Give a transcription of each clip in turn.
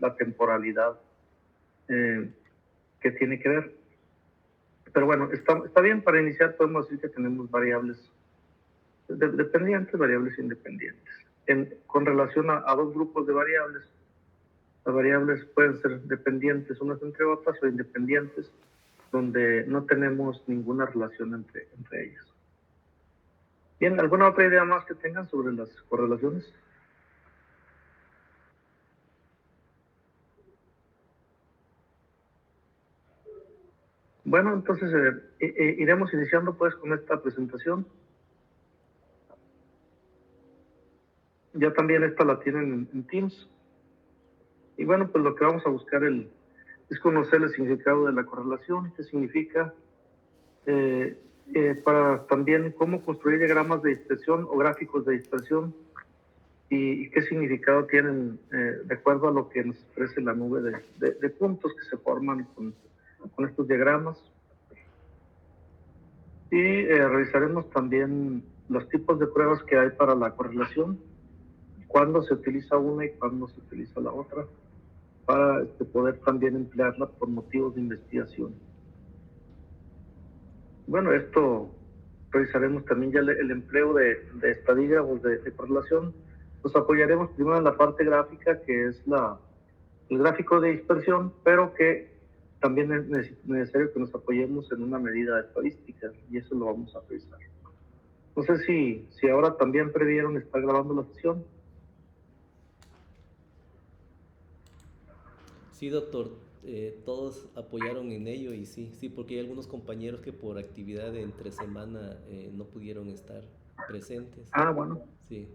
la temporalidad que tiene que ver. Pero bueno, está bien. Para iniciar podemos decir que tenemos variables dependientes, variables independientes. Con relación a dos grupos de variables, las variables pueden ser dependientes unas entre otras o independientes, donde no tenemos ninguna relación entre ellas. Bien, ¿alguna otra idea más que tengan sobre las correlaciones? Bueno, entonces iremos iniciando pues con esta presentación. Ya también esta la tienen en Teams. Y bueno, pues lo que vamos a buscar es conocer el significado de la correlación, qué significa, para también cómo construir diagramas de dispersión o gráficos de dispersión y qué significado tienen de acuerdo a lo que nos ofrece la nube de puntos que se forman con estos diagramas. Y revisaremos también los tipos de pruebas que hay para la correlación, cuándo se utiliza una y cuándo se utiliza la otra, para poder también emplearla por motivos de investigación. Bueno, esto revisaremos también ya el empleo de estadígrafos de correlación. Nos apoyaremos primero en la parte gráfica, que es el gráfico de dispersión, pero que también es necesario que nos apoyemos en una medida estadística, y eso lo vamos a revisar. No sé si ahora también previeron estar grabando la sesión. Sí, doctor, todos apoyaron en ello y sí, porque hay algunos compañeros que por actividad de entre semana no pudieron estar presentes. Ah, bueno. Sí.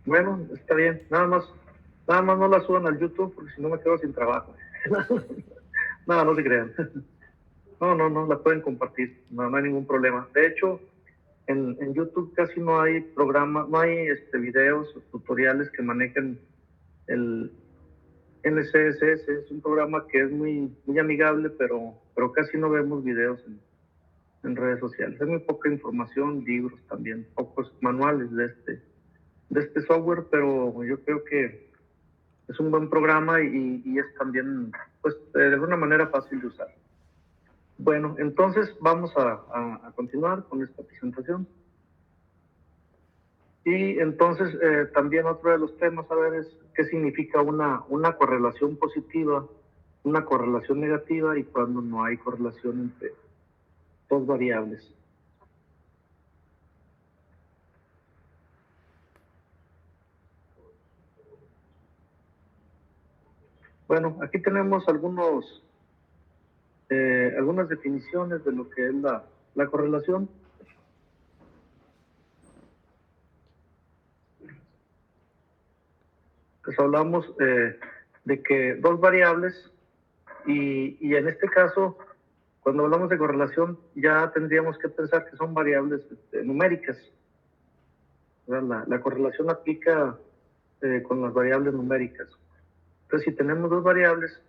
Bueno, está bien. Nada más no la suban al YouTube porque si no me quedo sin trabajo. No se crean. No, la pueden compartir. No hay ningún problema. De hecho, en YouTube casi no hay programas, no hay videos o tutoriales que manejen el NCSS. Es un programa que es muy amigable, pero casi no vemos videos en redes sociales. Hay muy poca información, libros también, pocos manuales de este software, pero yo creo que es un buen programa y es también, pues, de alguna manera fácil de usar. Bueno, entonces vamos a continuar con esta presentación. Y entonces también otro de los temas a ver es qué significa una correlación positiva, una correlación negativa y cuando no hay correlación entre dos variables. Bueno, aquí tenemos algunas definiciones de lo que es la correlación. Pues hablamos de que dos variables y en este caso, cuando hablamos de correlación, ya tendríamos que pensar que son variables numéricas. La correlación aplica con las variables numéricas. Entonces, si tenemos dos variables,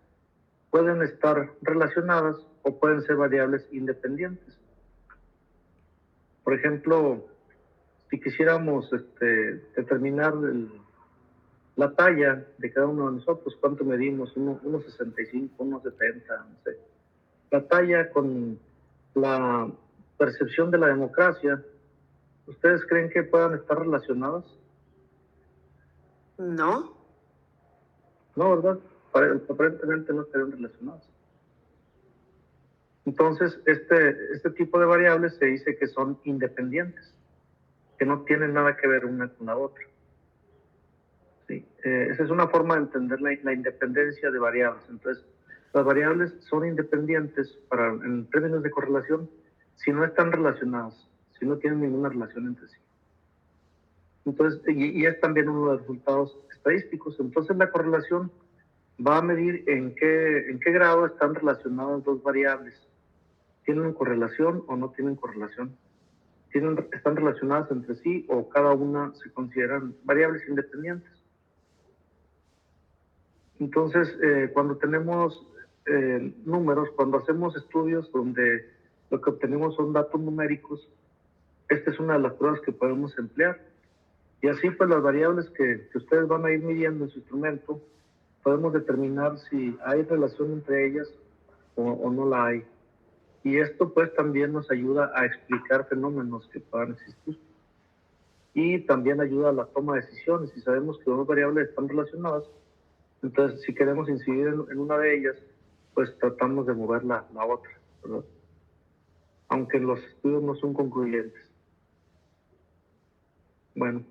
pueden estar relacionadas o pueden ser variables independientes. Por ejemplo, si quisiéramos determinar la talla de cada uno de nosotros, cuánto medimos, 1,65, 1,70, no sé. La talla con la percepción de la democracia, ¿ustedes creen que puedan estar relacionadas? No. No, ¿verdad? Aparentemente no estarían relacionadas. Entonces, este tipo de variables se dice que son independientes, que no tienen nada que ver una con la otra. ¿Sí? Esa es una forma de entender la independencia de variables. Entonces, las variables son independientes en términos de correlación si no están relacionadas, si no tienen ninguna relación entre sí. Entonces, y es también uno de los resultados estadísticos. Entonces, la correlación va a medir en qué grado están relacionadas dos variables. ¿Tienen correlación o no tienen correlación? ¿Están relacionadas entre sí o cada una se consideran variables independientes? Entonces, cuando tenemos números, cuando hacemos estudios donde lo que obtenemos son datos numéricos, esta es una de las pruebas que podemos emplear. Y así pues las variables que ustedes van a ir midiendo en su instrumento, podemos determinar si hay relación entre ellas o no la hay. Y esto pues también nos ayuda a explicar fenómenos que puedan existir. Y también ayuda a la toma de decisiones. Si sabemos que dos variables están relacionadas, entonces si queremos incidir en una de ellas, pues tratamos de mover la otra, ¿verdad? Aunque los estudios no son concluyentes. Bueno,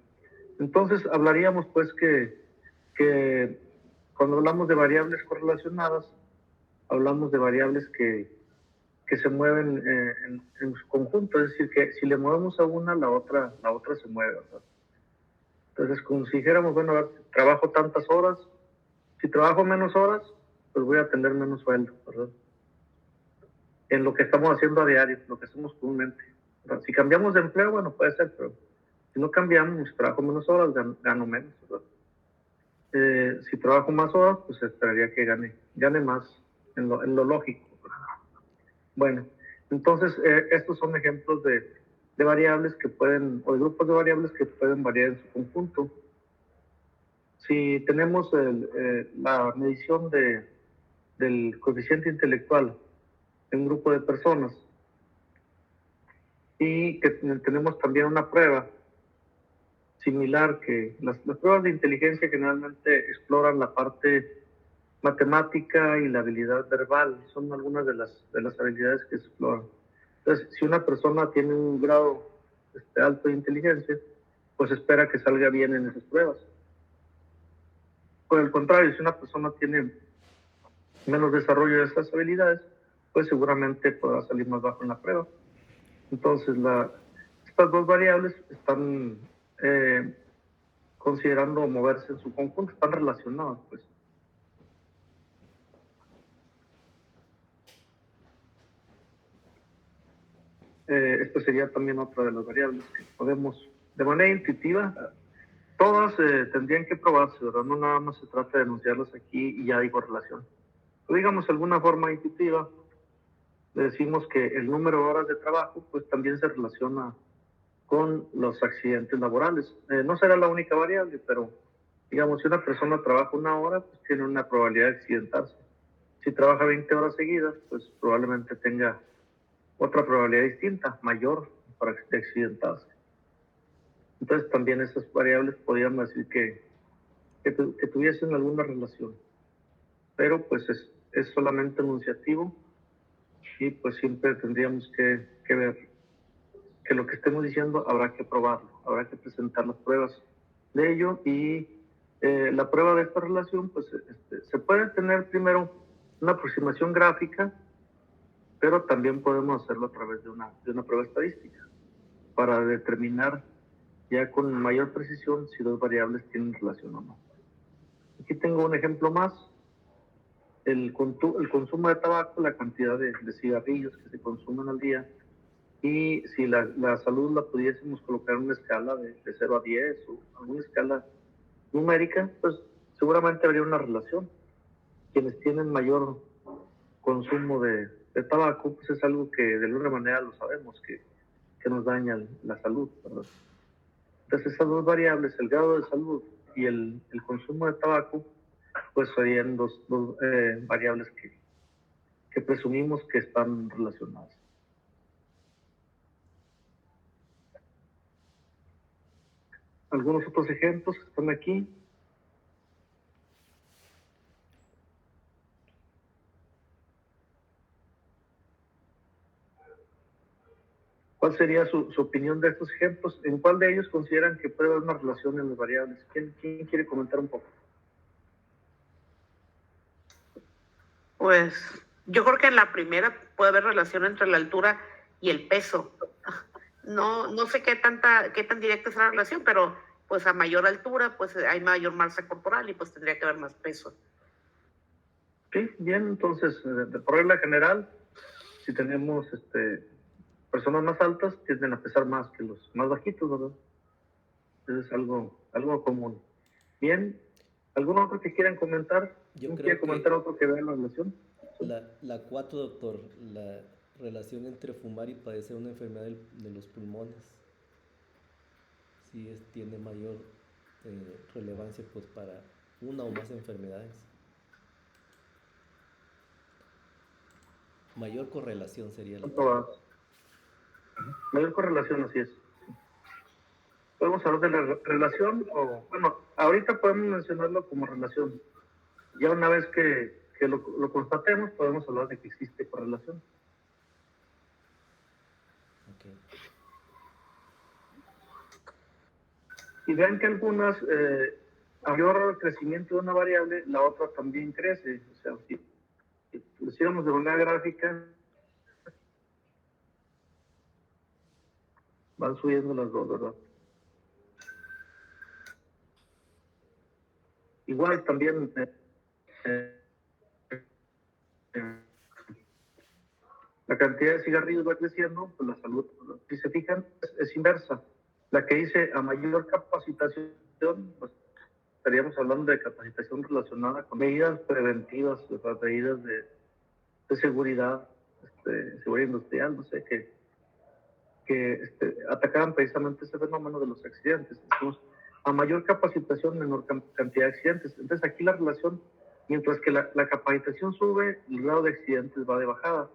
entonces hablaríamos pues que cuando hablamos de variables correlacionadas, hablamos de variables que se mueven en su conjunto, es decir, que si le movemos a una, la otra se mueve, ¿verdad? Entonces, como si dijéramos, bueno, a ver, trabajo tantas horas, si trabajo menos horas, pues voy a tener menos sueldo, ¿verdad? En lo que estamos haciendo a diario, lo que hacemos comúnmente. ¿Verdad? Si cambiamos de empleo, bueno, puede ser, pero si no cambiamos, si trabajo menos horas, gano menos, ¿verdad? Si trabajo más horas, pues esperaría que gane más en lo lógico. Bueno, entonces estos son ejemplos de variables que pueden, o de grupos de variables que pueden variar en su conjunto. Si tenemos la medición del coeficiente intelectual en un grupo de personas y que tenemos también una prueba similar, que las pruebas de inteligencia generalmente exploran la parte matemática y la habilidad verbal, son algunas de las habilidades que se exploran. Entonces, si una persona tiene un grado alto de inteligencia, pues espera que salga bien en esas pruebas. Por el contrario, si una persona tiene menos desarrollo de esas habilidades, pues seguramente podrá salir más bajo en la prueba. Entonces, estas dos variables están considerando moverse en su conjunto, están relacionadas, pues. Esta sería también otra de las variables que podemos, de manera intuitiva, todas tendrían que probarse, ¿verdad? No nada más se trata de enunciarlas aquí y ya hay correlación. O digamos, de alguna forma intuitiva, le decimos que el número de horas de trabajo, pues también se relaciona con los accidentes laborales. No será la única variable, pero digamos, si una persona trabaja una hora, pues tiene una probabilidad de accidentarse. Si trabaja 20 horas seguidas, pues probablemente tenga otra probabilidad distinta, mayor, para accidentarse. Entonces también esas variables podríamos decir que tuviesen alguna relación. Pero pues es solamente enunciativo y pues siempre tendríamos que ver que lo que estemos diciendo habrá que probarlo, habrá que presentar las pruebas de ello y la prueba de esta relación, pues se puede tener primero una aproximación gráfica, pero también podemos hacerlo a través de una prueba estadística para determinar ya con mayor precisión si dos variables tienen relación o no. Aquí tengo un ejemplo más. El consumo de tabaco, la cantidad de cigarrillos que se consumen al día, y si la salud la pudiésemos colocar en una escala de 0 a 10 o alguna escala numérica, pues seguramente habría una relación. Quienes tienen mayor consumo de tabaco, pues es algo que de alguna manera lo sabemos, que nos daña la salud, ¿verdad? Entonces esas dos variables, el grado de salud y el consumo de tabaco, pues serían dos variables que presumimos que están relacionadas. Algunos otros ejemplos que están aquí. ¿Cuál sería su opinión de estos ejemplos? ¿En cuál de ellos consideran que puede haber una relación en las variables? ¿Quién quiere comentar un poco? Pues yo creo que en la primera puede haber relación entre la altura y el peso. No sé qué tan directa es la relación, pero pues a mayor altura pues hay mayor masa corporal y pues tendría que haber más peso. Sí, bien, entonces, por regla general, si tenemos personas más altas, tienden a pesar más que los más bajitos, ¿verdad? Eso es algo común. Bien, ¿algún otro que quieran comentar? Yo ¿Quién quiere creo comentar que otro que vea la relación? Sí. la 4, doctor, la relación entre fumar y padecer una enfermedad de los pulmones. sí tiene mayor relevancia pues para una o más enfermedades. Mayor correlación sería la ¿Cuánto palabra. va? Mayor correlación, así es. Podemos hablar de la relación o, bueno, ahorita podemos mencionarlo como relación. Ya una vez que lo constatemos, podemos hablar de que existe correlación. Okay. Y vean que algunas, a mayor crecimiento de una variable, la otra también crece. O sea, si lo hiciéramos de manera gráfica, van subiendo las dos, ¿verdad? Igual también la cantidad de cigarrillos va creciendo, pues la salud, si se fijan, es inversa. La que dice a mayor capacitación, pues estaríamos hablando de capacitación relacionada con medidas preventivas, medidas de seguridad, seguridad industrial, no sé, que atacaban precisamente ese fenómeno de los accidentes. Entonces, a mayor capacitación, menor cantidad de accidentes. Entonces, aquí la relación, mientras que la capacitación sube, el grado de accidentes va de bajada.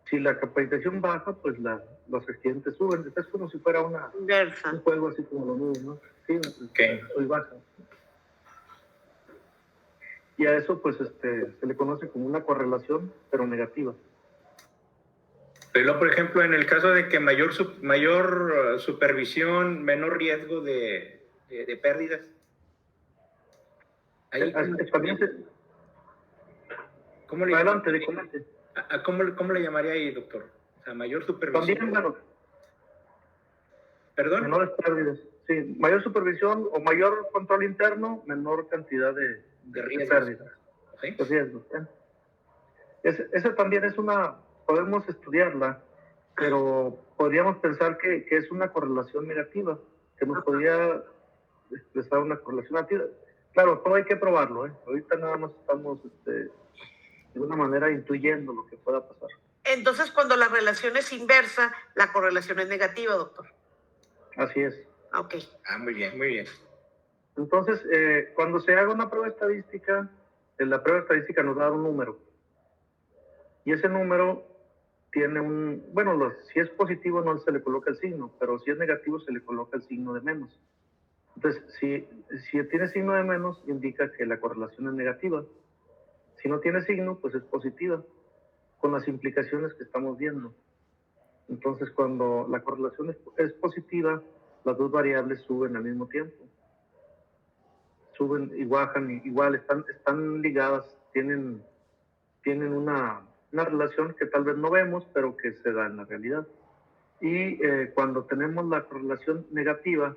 Si la capacitación baja, pues los accidentes suben. Es como si fuera un juego así como lo mismo, ¿no? Sí, Okay. soy baja. Y a eso, pues, se le conoce como una correlación, pero negativa. Pero, por ejemplo, en el caso de que mayor supervisión, menor riesgo de pérdidas. Ahí, ¿cómo le Adelante, ¿Cómo le llamaría ahí, doctor? O sea, mayor supervisión. También, bueno. ¿Perdón? Menores pérdidas. Sí, mayor supervisión o mayor control interno, menor cantidad de pérdidas. ¿Sí? De riesgos. Esa también es podemos estudiarla, pero podríamos pensar que es una correlación negativa, que nos podría expresar una correlación negativa. Claro, todo hay que probarlo, ¿eh? Ahorita nada más estamos de una manera intuyendo lo que pueda pasar. Entonces, cuando la relación es inversa, la correlación es negativa, doctor. Así es. Ok. Muy bien, muy bien. Entonces, cuando se haga una prueba estadística, la prueba estadística nos da un número. Y ese número tiene si es positivo no se le coloca el signo, pero si es negativo se le coloca el signo de menos. Entonces, si tiene signo de menos, indica que la correlación es negativa. Si no tiene signo, pues es positiva, con las implicaciones que estamos viendo. Entonces, cuando la correlación es positiva, las dos variables suben al mismo tiempo. Suben y bajan, igual están ligadas, tienen una relación que tal vez no vemos, pero que se da en la realidad. Y cuando tenemos la correlación negativa,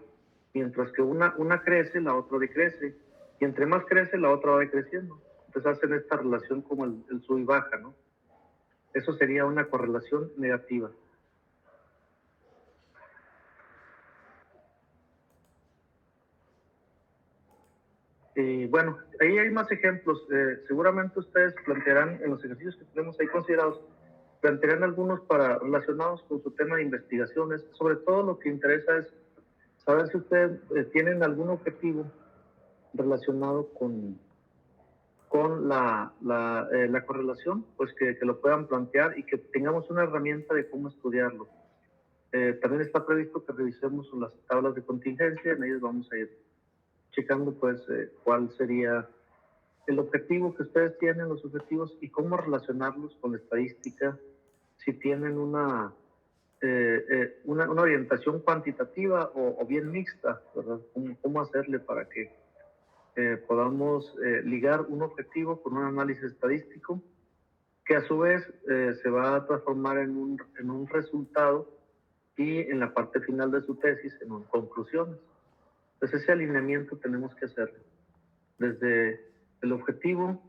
mientras que una crece, la otra decrece. Y entre más crece, la otra va decreciendo. Entonces hacen esta relación como el sub y baja, ¿no? Eso sería una correlación negativa. Y bueno, ahí hay más ejemplos. Seguramente ustedes plantearán en los ejercicios que tenemos ahí considerados, plantearán algunos relacionados con su tema de investigaciones. Sobre todo lo que interesa es saber si ustedes tienen algún objetivo relacionado con la correlación, pues que lo puedan plantear y que tengamos una herramienta de cómo estudiarlo. También está previsto que revisemos las tablas de contingencia, en ellas vamos a ir checando pues cuál sería el objetivo que ustedes tienen, los objetivos y cómo relacionarlos con la estadística, si tienen una orientación cuantitativa o bien mixta, ¿verdad? ¿Cómo hacerle para que podamos ligar un objetivo con un análisis estadístico que a su vez se va a transformar en un resultado y en la parte final de su tesis en conclusiones. Entonces ese alineamiento tenemos que hacerlo desde el objetivo,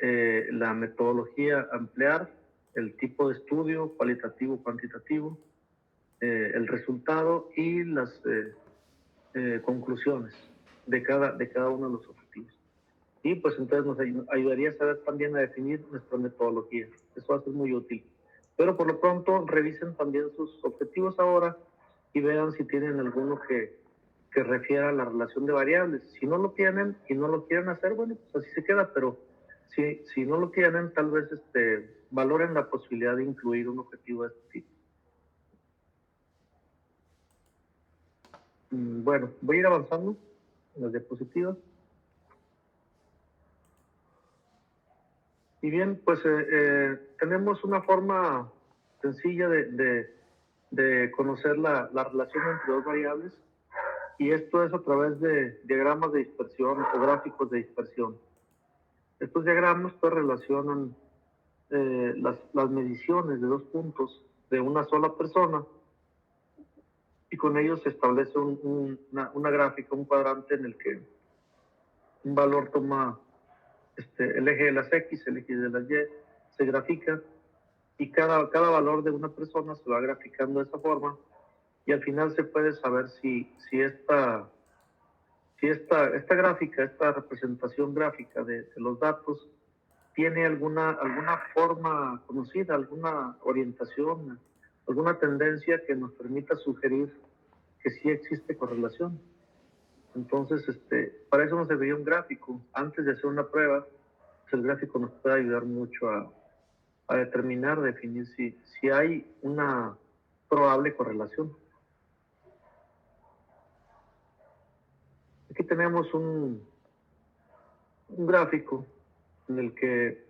la metodología a emplear, el tipo de estudio, cualitativo, cuantitativo, el resultado y las conclusiones de cada uno de los objetivos. Y pues entonces nos ayudaría a saber también a definir nuestra metodología. Eso va a ser muy útil. Pero por lo pronto revisen también sus objetivos ahora y vean si tienen alguno que refiera a la relación de variables. Si no lo tienen y no lo quieren hacer, bueno, pues así se queda, pero si no lo tienen, tal vez valoren la posibilidad de incluir un objetivo de este tipo. Bueno, voy a ir avanzando en las diapositivas. Y bien, pues tenemos una forma sencilla de conocer la relación entre dos variables, y esto es a través de diagramas de dispersión o gráficos de dispersión. Estos diagramas pues relacionan las mediciones de dos puntos de una sola persona, y con ellos se establece una gráfica, un cuadrante en el que un valor toma el eje de las X, el eje de las Y, se grafica, y cada valor de una persona se va graficando de esta forma, y al final se puede saber si esta gráfica, esta representación gráfica de los datos tiene alguna forma conocida, alguna orientación, alguna tendencia que nos permita sugerir que sí existe correlación. Entonces, para eso nos serviría un gráfico. Antes de hacer una prueba, pues el gráfico nos puede ayudar mucho a determinar, definir si hay una probable correlación. Aquí tenemos un gráfico en el que,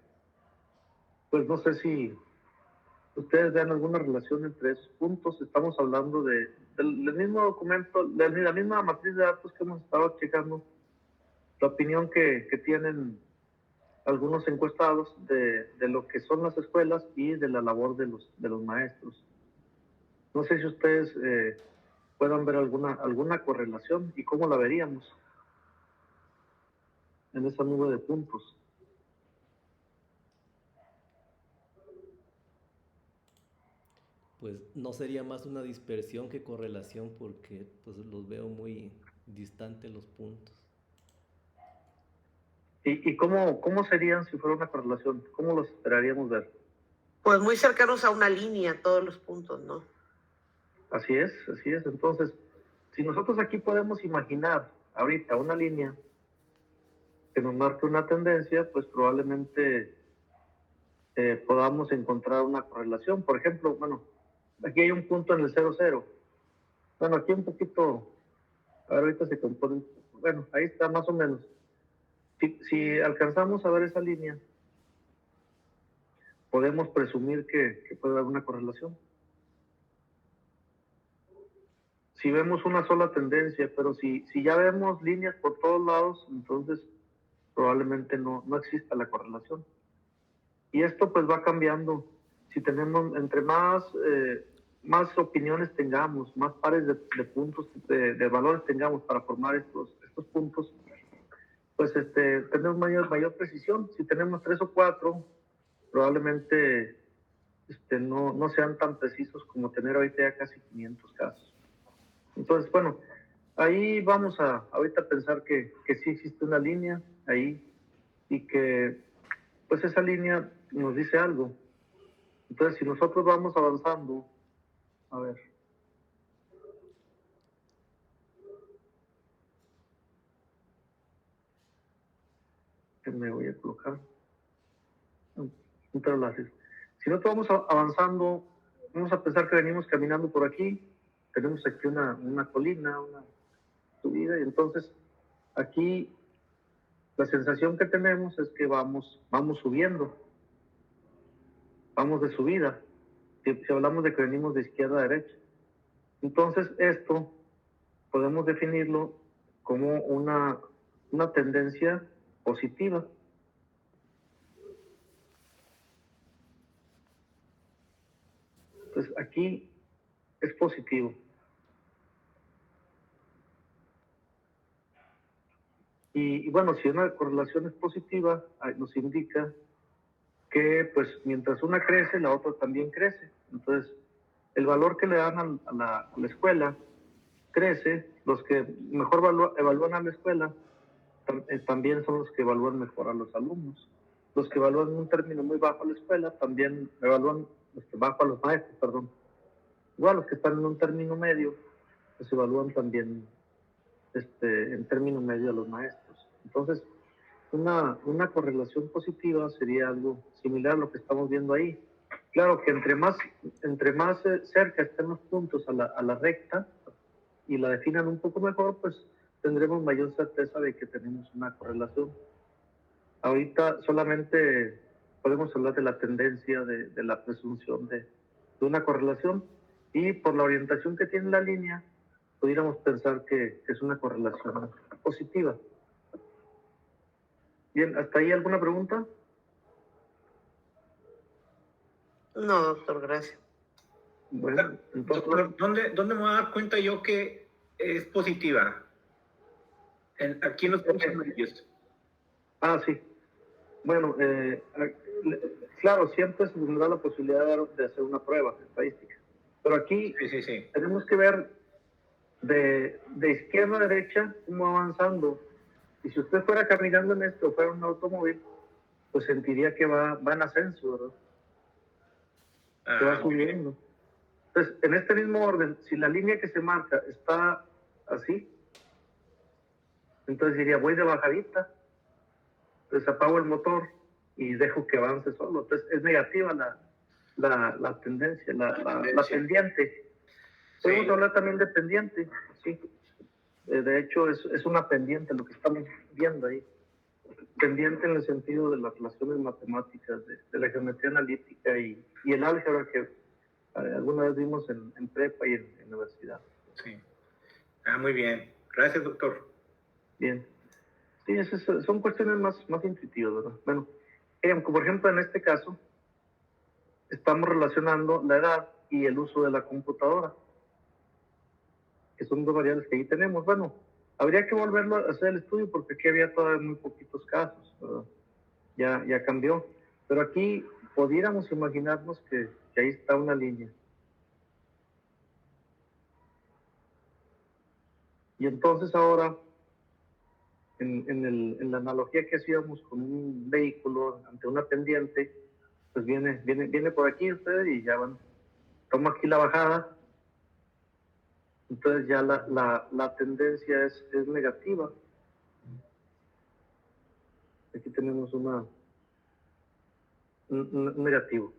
pues no sé si ustedes vean alguna relación entre esos puntos. Estamos hablando del mismo documento, de la misma matriz de datos que hemos estado checando, la opinión que tienen algunos encuestados de lo que son las escuelas y de la labor de los maestros. No sé si ustedes puedan ver alguna correlación, y cómo la veríamos en esa nube de puntos. Pues no sería más una dispersión que correlación, porque pues los veo muy distantes los puntos. ¿Y cómo serían si fuera una correlación? ¿Cómo los esperaríamos ver? Pues muy cercanos a una línea, todos los puntos, ¿no? Así es, así es. Entonces, si nosotros aquí podemos imaginar ahorita una línea que nos marque una tendencia, pues probablemente podamos encontrar una correlación. Por ejemplo, bueno, aquí hay un punto en el 0,0. Bueno, aquí un poquito, a ver, ahorita se compone, bueno, ahí está más o menos. Si alcanzamos a ver esa línea, podemos presumir que puede haber una correlación. Si vemos una sola tendencia, pero si ya vemos líneas por todos lados, entonces probablemente no exista la correlación. Y esto pues va cambiando. Si tenemos, entre más opiniones tengamos, más pares de puntos, de valores tengamos para formar estos puntos, pues tenemos mayor precisión. Si tenemos 3 o 4, probablemente no sean tan precisos como tener ahorita ya casi 500 casos. Entonces, bueno, ahí vamos a ahorita pensar que sí existe una línea ahí, y que pues esa línea nos dice algo. Entonces, si nosotros vamos avanzando, a ver, que me voy a colocar, un láser. Si nosotros vamos avanzando, vamos a pensar que venimos caminando por aquí, tenemos aquí una colina, una subida, y entonces aquí la sensación que tenemos es que vamos subiendo, vamos de subida, si hablamos de que venimos de izquierda a derecha. Entonces esto podemos definirlo como una tendencia positiva. Entonces aquí es positivo. Y bueno, si una correlación es positiva, nos indica que pues mientras una crece, la otra también crece. Entonces, el valor que le dan a la escuela crece. Los que mejor evalúan a la escuela también son los que evalúan mejor a los alumnos. Los que evalúan un término muy bajo a la escuela también evalúan bajo a los maestros, perdón. Igual los que están en un término medio pues evalúan también en término medio a los maestros. Entonces, una correlación positiva sería algo similar a lo que estamos viendo ahí. Claro que entre más cerca estén los puntos a la recta y la definan un poco mejor, pues tendremos mayor certeza de que tenemos una correlación. Ahorita solamente podemos hablar de la tendencia, de la presunción de una correlación, y por la orientación que tiene la línea, pudiéramos pensar que es una correlación positiva. Bien, ¿hasta ahí alguna pregunta? No, doctor, gracias. Bueno, entonces... Doctor, ¿dónde me voy a dar cuenta yo que es positiva? Aquí en los puntos medios. Ah, sí. Bueno, claro, siempre se tendrá la posibilidad de hacer una prueba estadística. Pero aquí Sí. tenemos que ver de izquierda a derecha cómo va avanzando. Y si usted fuera caminando en esto, fuera un automóvil, pues sentiría que va en ascenso, ¿verdad? Que va subiendo. Entonces, en este mismo orden, si la línea que se marca está así, entonces diría, voy de bajadita, entonces apago el motor y dejo que avance solo. Entonces, es negativa la tendencia, la pendiente. Podemos hablar también de pendiente, sí. De hecho, es una pendiente lo que estamos viendo ahí. Pendiente en el sentido de las relaciones matemáticas, de la geometría analítica y el álgebra que alguna vez vimos en prepa y en universidad. Sí. Muy bien. Gracias, doctor. Bien. Sí, son cuestiones más intuitivas, ¿verdad? Bueno, como por ejemplo en este caso, estamos relacionando la edad y el uso de la computadora, que son dos variables que ahí tenemos. Bueno, habría que volverlo a hacer el estudio porque aquí había todavía muy poquitos casos, ¿verdad? Ya cambió. Pero aquí pudiéramos imaginarnos que ahí está una línea. Y entonces ahora, en la analogía que hacíamos con un vehículo ante una pendiente, pues viene por aquí usted y ya bueno, toma aquí la bajada, entonces ya la tendencia es negativa. Aquí tenemos un negativo.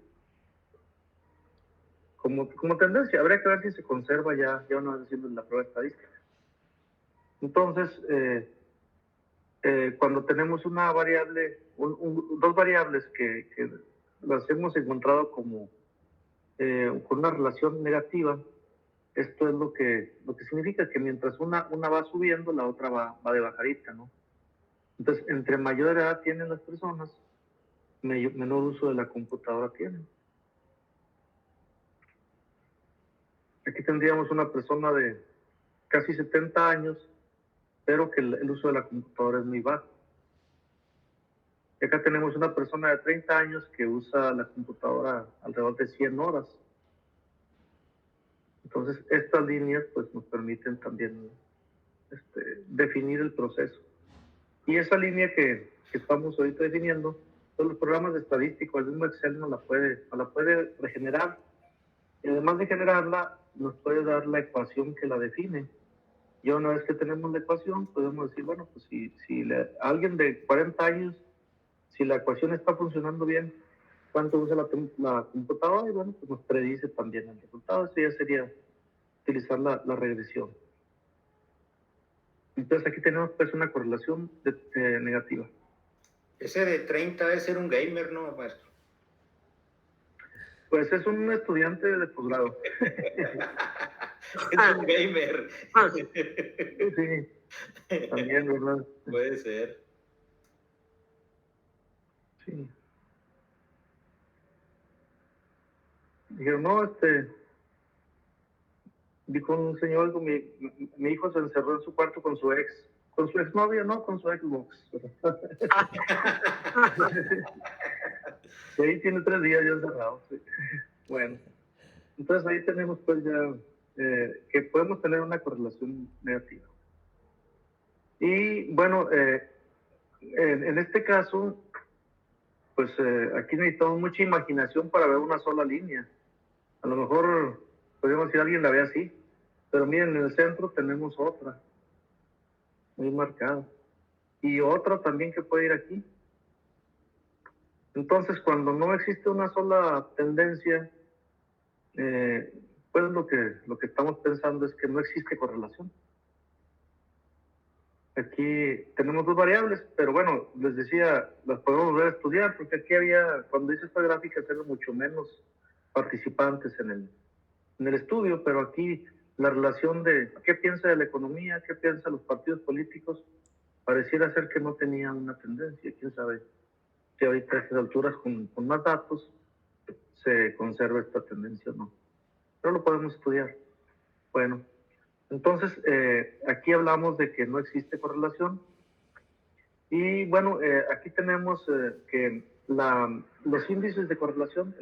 Como tendencia, habría que ver si se conserva ya una vez haciendo la prueba estadística. Entonces, cuando tenemos una variable, dos variables que las hemos encontrado como con una relación negativa, esto es lo que significa que mientras una va subiendo, la otra va de bajadita, ¿no? Entonces, entre mayor edad tienen las personas, menor uso de la computadora tienen. Aquí tendríamos una persona de casi 70 años, pero que el uso de la computadora es muy bajo. Y acá tenemos una persona de 30 años que usa la computadora alrededor de 100 horas. Entonces, estas líneas pues, nos permiten también definir el proceso. Y esa línea que estamos ahorita definiendo, todos los programas de estadística, el mismo Excel nos la puede regenerar. Y además de generarla, nos puede dar la ecuación que la define. Y una vez que tenemos la ecuación, podemos decir, bueno, pues si alguien de 40 años, si la ecuación está funcionando bien, ¿cuánto usa la computadora? Y bueno, pues nos predice también el resultado. Eso ya sería utilizar la regresión. Entonces aquí tenemos pues una correlación negativa. Ese de 30 debe ser un gamer, ¿no, maestro? Pues es un estudiante de posgrado. Es un gamer. Sí, también, ¿verdad? Puede ser. Sí. Dijeron, no, dijo un señor, mi hijo se encerró en su cuarto con su exnovia, no, con su Xbox. Y ahí tiene 3 días ya encerrado. Sí. Bueno, entonces ahí tenemos pues ya que podemos tener una correlación negativa. Y bueno, en este caso, pues aquí necesitamos mucha imaginación para ver una sola línea. A lo mejor podríamos decir alguien la ve así. Pero miren, en el centro tenemos otra, muy marcada. Y otra también que puede ir aquí. Entonces, cuando no existe una sola tendencia, pues lo que estamos pensando es que no existe correlación. Aquí tenemos dos variables, pero bueno, les decía, las podemos volver a estudiar, porque aquí había, cuando hice esta gráfica, había mucho menos participantes en el estudio, pero aquí la relación de qué piensa de la economía, qué piensan los partidos políticos, pareciera ser que no tenía una tendencia. Quién sabe si ahorita a estas alturas con más datos se conserva esta tendencia o no. Pero lo podemos estudiar. Bueno, entonces aquí hablamos de que no existe correlación. Y bueno, aquí tenemos que los índices de correlación,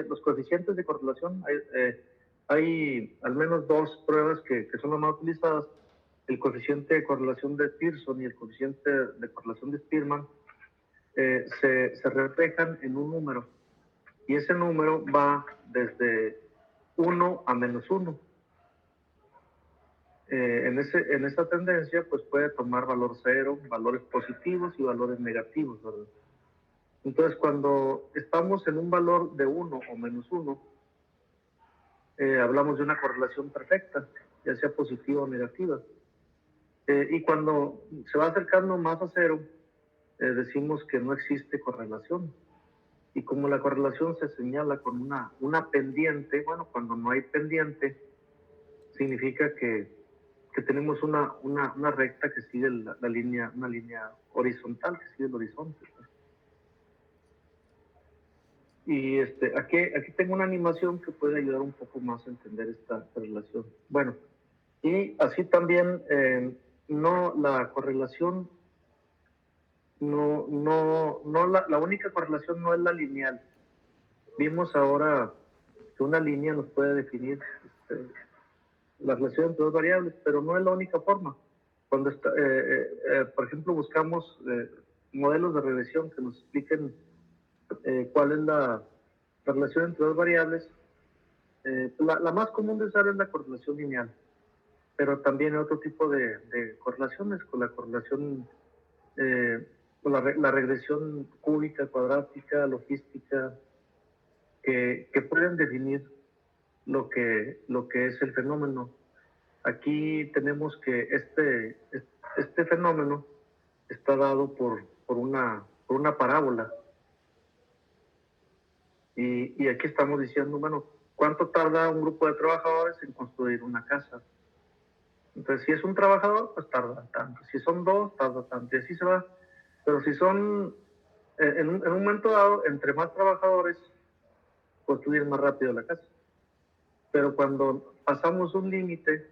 los coeficientes de correlación, hay al menos dos pruebas que son las más utilizadas. El coeficiente de correlación de Pearson y el coeficiente de correlación de Spearman se reflejan en un número. Y ese número va desde 1 a -1. En esa tendencia, pues puede tomar valor cero, valores positivos y valores negativos, ¿verdad? Entonces, cuando estamos en un valor de 1 o -1, hablamos de una correlación perfecta, ya sea positiva o negativa. Y cuando se va acercando más a cero, decimos que no existe correlación. Y como la correlación se señala con una pendiente, bueno, cuando no hay pendiente, significa que tenemos una recta que sigue una línea horizontal que sigue el horizonte. Y aquí tengo una animación que puede ayudar un poco más a entender esta relación. Bueno, y así también no la correlación, la única correlación no es la lineal. Vimos ahora que una línea nos puede definir la relación entre dos variables, pero no es la única forma. Cuando por ejemplo, buscamos modelos de regresión que nos expliquen cuál es la relación entre dos variables, la más común de usar es la correlación lineal, pero también hay otro tipo de correlaciones, con la correlación, con la regresión cúbica, cuadrática, logística, que pueden definir lo que es el fenómeno. Aquí tenemos que este fenómeno está dado por una parábola. Y aquí estamos diciendo, bueno, ¿cuánto tarda un grupo de trabajadores en construir una casa? Entonces, si es un trabajador, pues tarda tanto. Si son dos, tarda tanto. Y así se va. Pero si son, en un momento dado, entre más trabajadores, construyen más rápido la casa. Pero cuando pasamos un límite,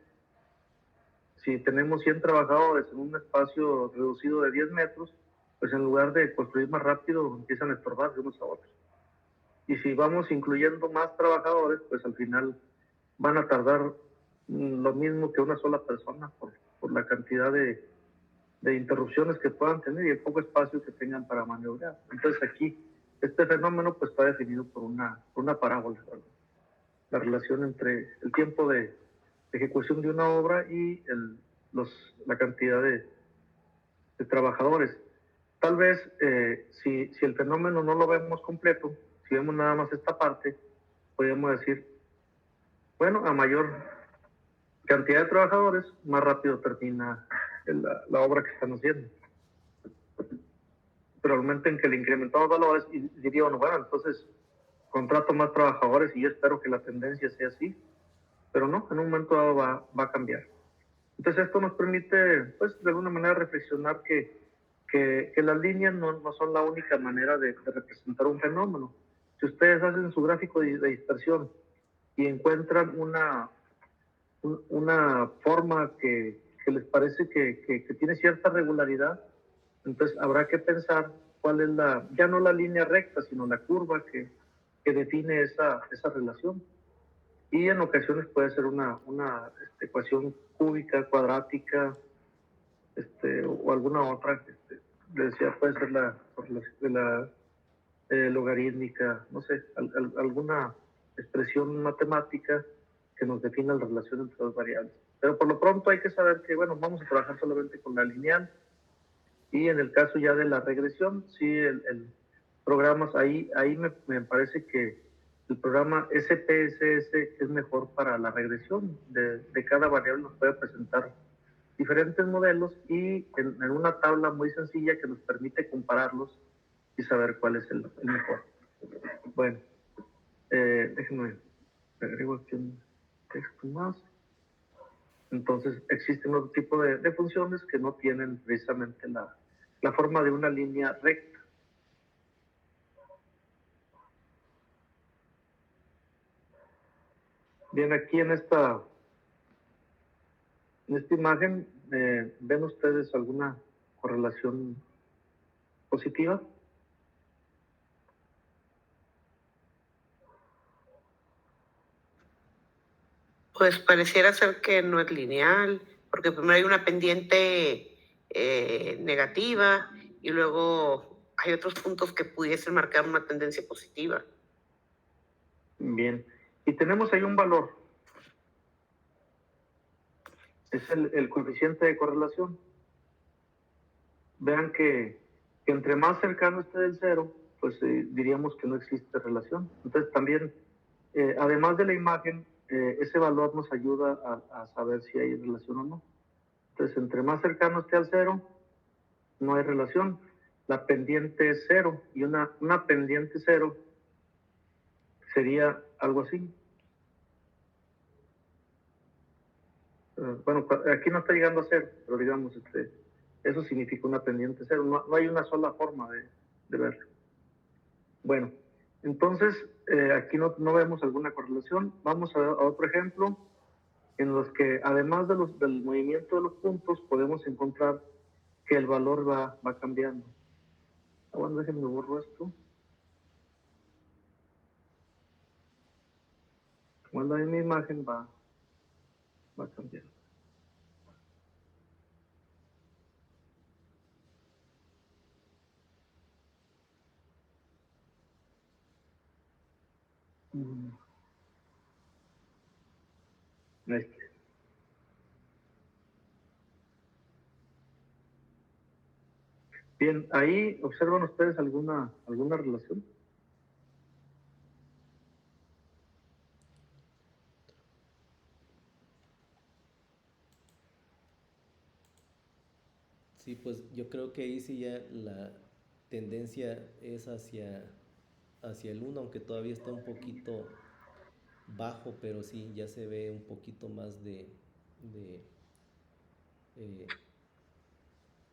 si tenemos 100 trabajadores en un espacio reducido de 10 metros, pues en lugar de construir más rápido, empiezan a estorbarse unos a otros. Y si vamos incluyendo más trabajadores, pues al final van a tardar lo mismo que una sola persona por la cantidad de interrupciones que puedan tener y el poco espacio que tengan para maniobrar. Entonces aquí este fenómeno pues está definido por una parábola, ¿verdad? La relación entre el tiempo de ejecución de una obra y la cantidad de trabajadores. Tal vez si el fenómeno no lo vemos completo, si vemos nada más esta parte, podríamos decir, bueno, a mayor cantidad de trabajadores, más rápido termina la obra que están haciendo. Pero al momento en que le incrementamos valores, y diría, bueno, entonces contrato más trabajadores y yo espero que la tendencia sea así, pero no, en un momento dado va a cambiar. Entonces esto nos permite, pues, de alguna manera reflexionar que las líneas no son la única manera de representar un fenómeno. Si ustedes hacen su gráfico de dispersión y encuentran una forma que les parece que tiene cierta regularidad, entonces habrá que pensar cuál es ya no la línea recta, sino la curva que define esa relación. Y en ocasiones puede ser una ecuación cúbica, cuadrática, o alguna otra, le decía, puede ser la logarítmica, no sé, alguna expresión matemática que nos defina la relación entre dos variables. Pero por lo pronto hay que saber que, bueno, vamos a trabajar solamente con la lineal. Y en el caso ya de la regresión, sí, el programas, ahí me parece que el programa SPSS es mejor para la regresión. De cada variable nos puede presentar diferentes modelos y en una tabla muy sencilla que nos permite compararlos y saber cuál es el mejor. Bueno, déjenme agrego aquí un texto más. Entonces, existen otro tipo de funciones que no tienen precisamente la forma de una línea recta. Bien, aquí en esta imagen, ¿ven ustedes alguna correlación positiva? Pues pareciera ser que no es lineal, porque primero hay una pendiente negativa y luego hay otros puntos que pudiesen marcar una tendencia positiva. Bien, y tenemos ahí un valor. Es el coeficiente de correlación. Vean que entre más cercano esté del cero, pues diríamos que no existe relación. Entonces también, además de la imagen, ese valor nos ayuda a saber si hay relación o no. Entonces, entre más cercano esté al cero, no hay relación. La pendiente es cero, y una pendiente cero sería algo así. Bueno, aquí no está llegando a cero, pero digamos, eso significa una pendiente cero. No hay una sola forma de verlo. Bueno, entonces aquí no vemos alguna correlación. Vamos a otro ejemplo en los que además del movimiento de los puntos podemos encontrar que el valor va cambiando. Bueno, déjenme borro esto. Cuando hay una imagen va cambiando. Este. Bien, ahí observan ustedes alguna relación. Sí, pues yo creo que ahí sí ya la tendencia es hacia el 1, aunque todavía está un poquito bajo, pero sí ya se ve un poquito más eh,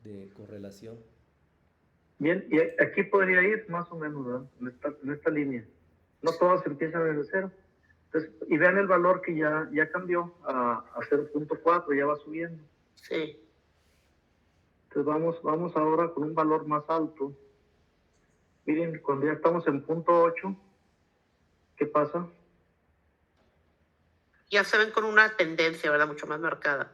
de correlación. Bien, y aquí podría ir más o menos, ¿verdad? En esta línea. No todas empiezan en el cero. Entonces, y vean el valor que ya cambió a 0.4, ya va subiendo. Sí. Entonces vamos ahora con un valor más alto. Miren, cuando ya estamos en 0.8, ¿qué pasa? Ya se ven con una tendencia, ¿verdad? Mucho más marcada.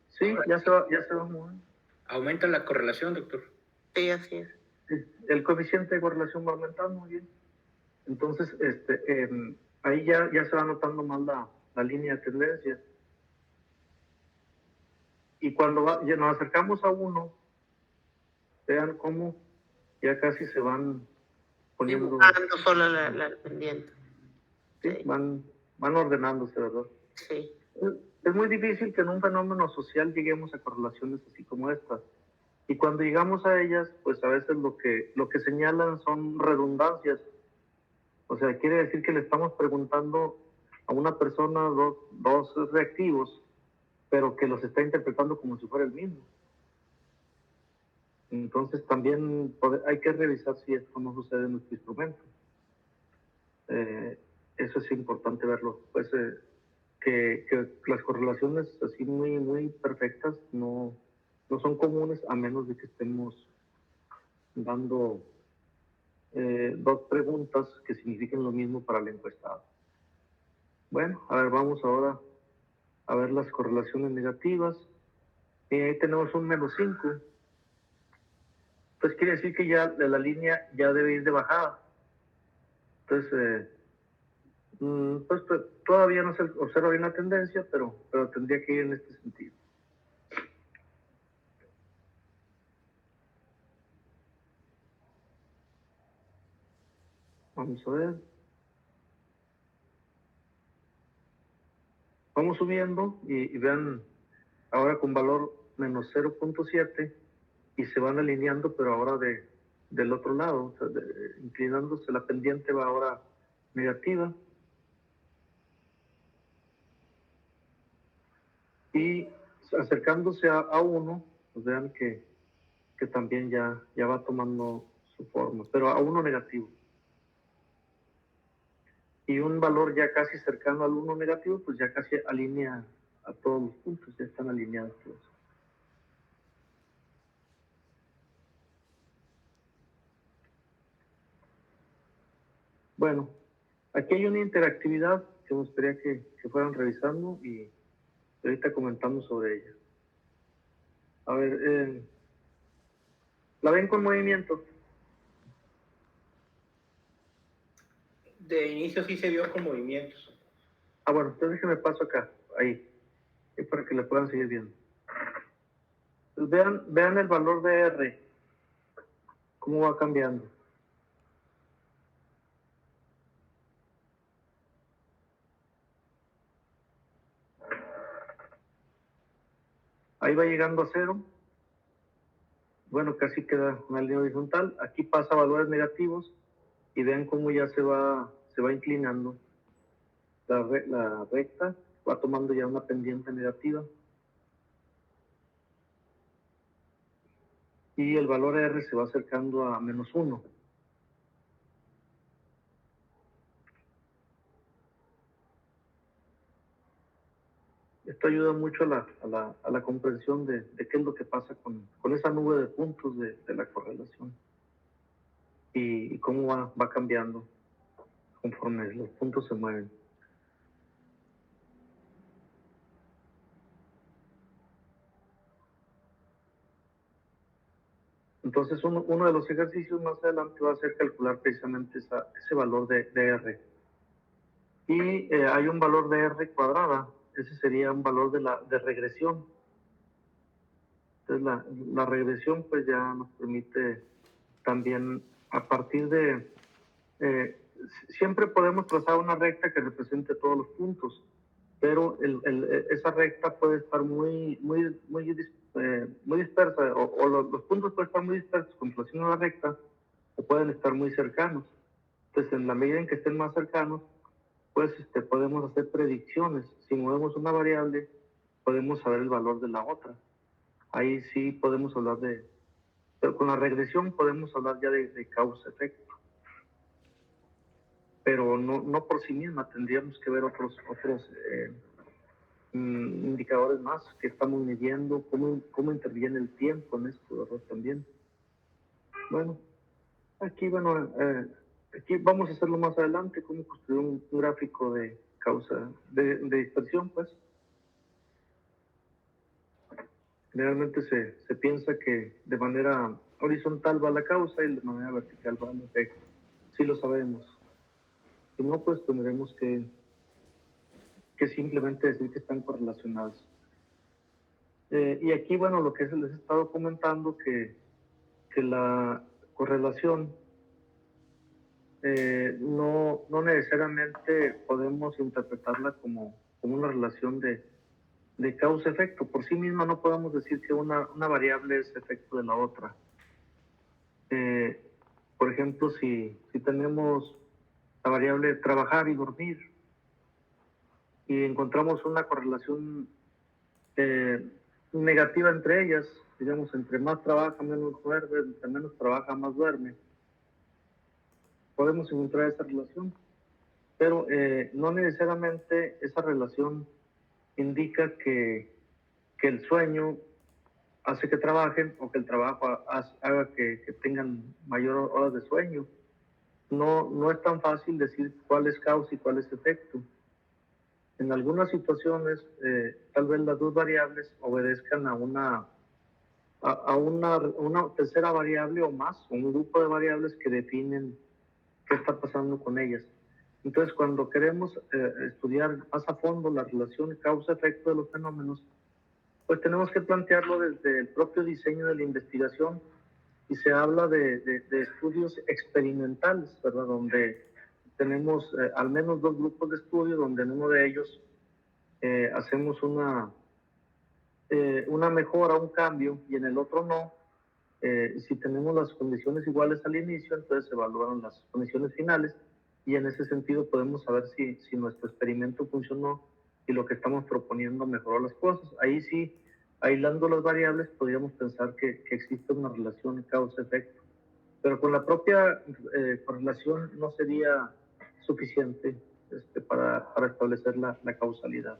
Sí, ya se va moviendo. Aumenta la correlación, doctor. Sí, así es. Sí, el coeficiente de correlación va aumentando, muy bien. Entonces, ahí ya se va notando más la línea de tendencia. Y cuando ya nos acercamos a 1, vean cómo ya casi se van poniendo... Dibujando solo la pendiente. Sí, sí. Van ordenándose, ¿verdad? Sí. Es muy difícil que en un fenómeno social lleguemos a correlaciones así como estas. Y cuando llegamos a ellas, pues a veces lo que señalan son redundancias. O sea, quiere decir que le estamos preguntando a una persona dos reactivos, pero que los está interpretando como si fuera el mismo. Entonces también hay que revisar si esto no sucede en nuestro instrumento. Eso es importante verlo. Pues que las correlaciones así muy, muy perfectas no son comunes a menos de que estemos dando dos preguntas que signifiquen lo mismo para el encuestado. Bueno, a ver, vamos ahora a ver las correlaciones negativas. Y ahí tenemos un -5. Pues quiere decir que ya la línea ya debe ir de bajada. Entonces, Pues todavía no se observa bien la tendencia, pero tendría que ir en este sentido. Vamos a ver. Vamos subiendo y vean ahora con valor menos 0.7 y se van alineando, pero ahora del otro lado, o sea, inclinándose, la pendiente va ahora negativa. Y acercándose a 1, pues vean que también ya va tomando su forma, pero a 1 negativo. Y un valor ya casi cercano al 1 negativo, pues ya casi alinea a todos los puntos, ya están alineados todos. Bueno, aquí hay una interactividad que me gustaría que fueran revisando y ahorita comentamos sobre ella. A ver, ¿la ven con movimiento? De inicio sí se vio con movimientos. Bueno, entonces déjenme paso acá, ahí, para que le puedan seguir viendo. Pues vean el valor de R, cómo va cambiando. Ahí va llegando a 0. Bueno, casi queda una línea horizontal. Aquí pasa a valores negativos y vean cómo ya se va inclinando. La recta va tomando ya una pendiente negativa. Y el valor R se va acercando a menos 1. Esto ayuda mucho a la comprensión de qué es lo que pasa con esa nube de puntos de la correlación y cómo va cambiando conforme los puntos se mueven. Entonces uno de los ejercicios más adelante va a ser calcular precisamente ese valor de R. Y hay un valor de R cuadrada, ese sería un valor de regresión. Entonces la regresión pues ya nos permite también a partir de... siempre podemos trazar una recta que represente todos los puntos, pero esa recta puede estar muy dispersa, o los puntos pueden estar muy dispersos con relación a la recta, o pueden estar muy cercanos. Entonces, en la medida en que estén más cercanos, pues podemos hacer predicciones. Si movemos una variable, podemos saber el valor de la otra. Ahí sí podemos hablar pero con la regresión podemos hablar ya de causa-efecto. Pero no por sí misma, tendríamos que ver otros indicadores más que estamos midiendo, cómo interviene el tiempo en esto, ¿verdad? También. Bueno, aquí vamos a hacerlo más adelante, cómo construir un gráfico de causa, de dispersión, pues. Generalmente se piensa que de manera horizontal va la causa y de manera vertical va el efecto. Sí lo sabemos. Si no, pues tendremos que simplemente decir que están correlacionados. Y aquí, bueno, lo que les he estado comentando, que la correlación no necesariamente podemos interpretarla como una relación de causa-efecto. Por sí misma no podemos decir que una variable es efecto de la otra. Por ejemplo, si tenemos la variable trabajar y dormir y encontramos una correlación negativa entre ellas, digamos, entre más trabaja, menos duerme, entre menos trabaja, más duerme, podemos encontrar esa relación, pero no necesariamente esa relación indica que el sueño hace que trabajen o que el trabajo haga que tengan mayor horas de sueño. No es tan fácil decir cuál es causa y cuál es efecto. En algunas situaciones, tal vez las dos variables obedezcan a una tercera variable o más, un grupo de variables que definen qué está pasando con ellas. Entonces, cuando queremos estudiar más a fondo la relación causa-efecto de los fenómenos, pues tenemos que plantearlo desde el propio diseño de la investigación, y se habla de estudios experimentales, ¿verdad? Donde tenemos al menos 2 grupos de estudio, donde en uno de ellos hacemos una mejora, un cambio, y en el otro no. Si tenemos las condiciones iguales al inicio, entonces se evaluaron las condiciones finales, y en ese sentido podemos saber si nuestro experimento funcionó y lo que estamos proponiendo mejoró las cosas. Ahí sí, aislando las variables, podríamos pensar que existe una relación causa-efecto. Pero con la propia correlación no sería suficiente para establecer la causalidad.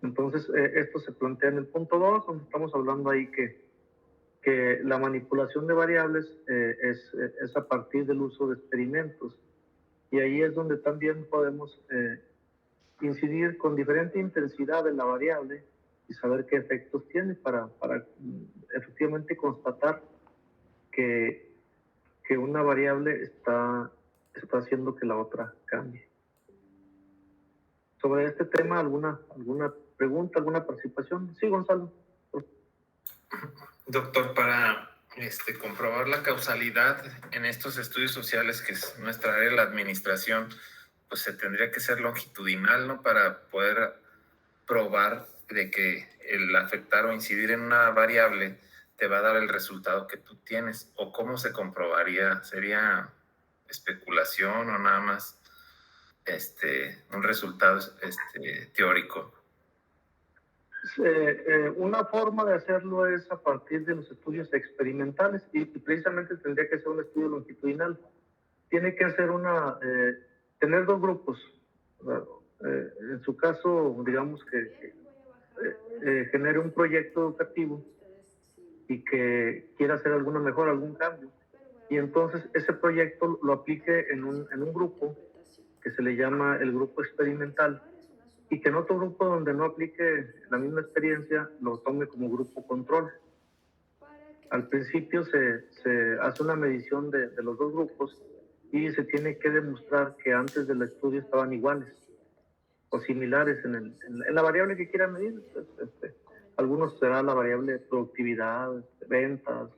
Entonces, esto se plantea en el punto 2, donde estamos hablando ahí que la manipulación de variables es a partir del uso de experimentos. Y ahí es donde también podemos incidir con diferente intensidad en la variable y saber qué efectos tiene para efectivamente constatar que una variable está haciendo que la otra cambie. Sobre este tema, ¿alguna pregunta, alguna participación? Sí, Gonzalo. Doctor, para comprobar la causalidad en estos estudios sociales, que es nuestra área de la administración, pues se tendría que ser longitudinal, ¿no? Para poder probar de que el afectar o incidir en una variable te va a dar el resultado que tú tienes. ¿O cómo se comprobaría? ¿Sería especulación o nada más un resultado teórico? Una forma de hacerlo es a partir de los estudios experimentales, y precisamente tendría que ser un estudio longitudinal. Tiene que hacer tener 2 grupos. En su caso, digamos que genere un proyecto educativo y que quiera hacer alguna mejora, algún cambio. Y entonces ese proyecto lo aplique en un grupo que se le llama el grupo experimental, y que en otro grupo donde no aplique la misma experiencia lo tome como grupo control. Al principio se hace una medición de los 2 grupos, y se tiene que demostrar que antes del estudio estaban iguales o similares en la variable que quieran medir. Algunos será la variable productividad, ventas,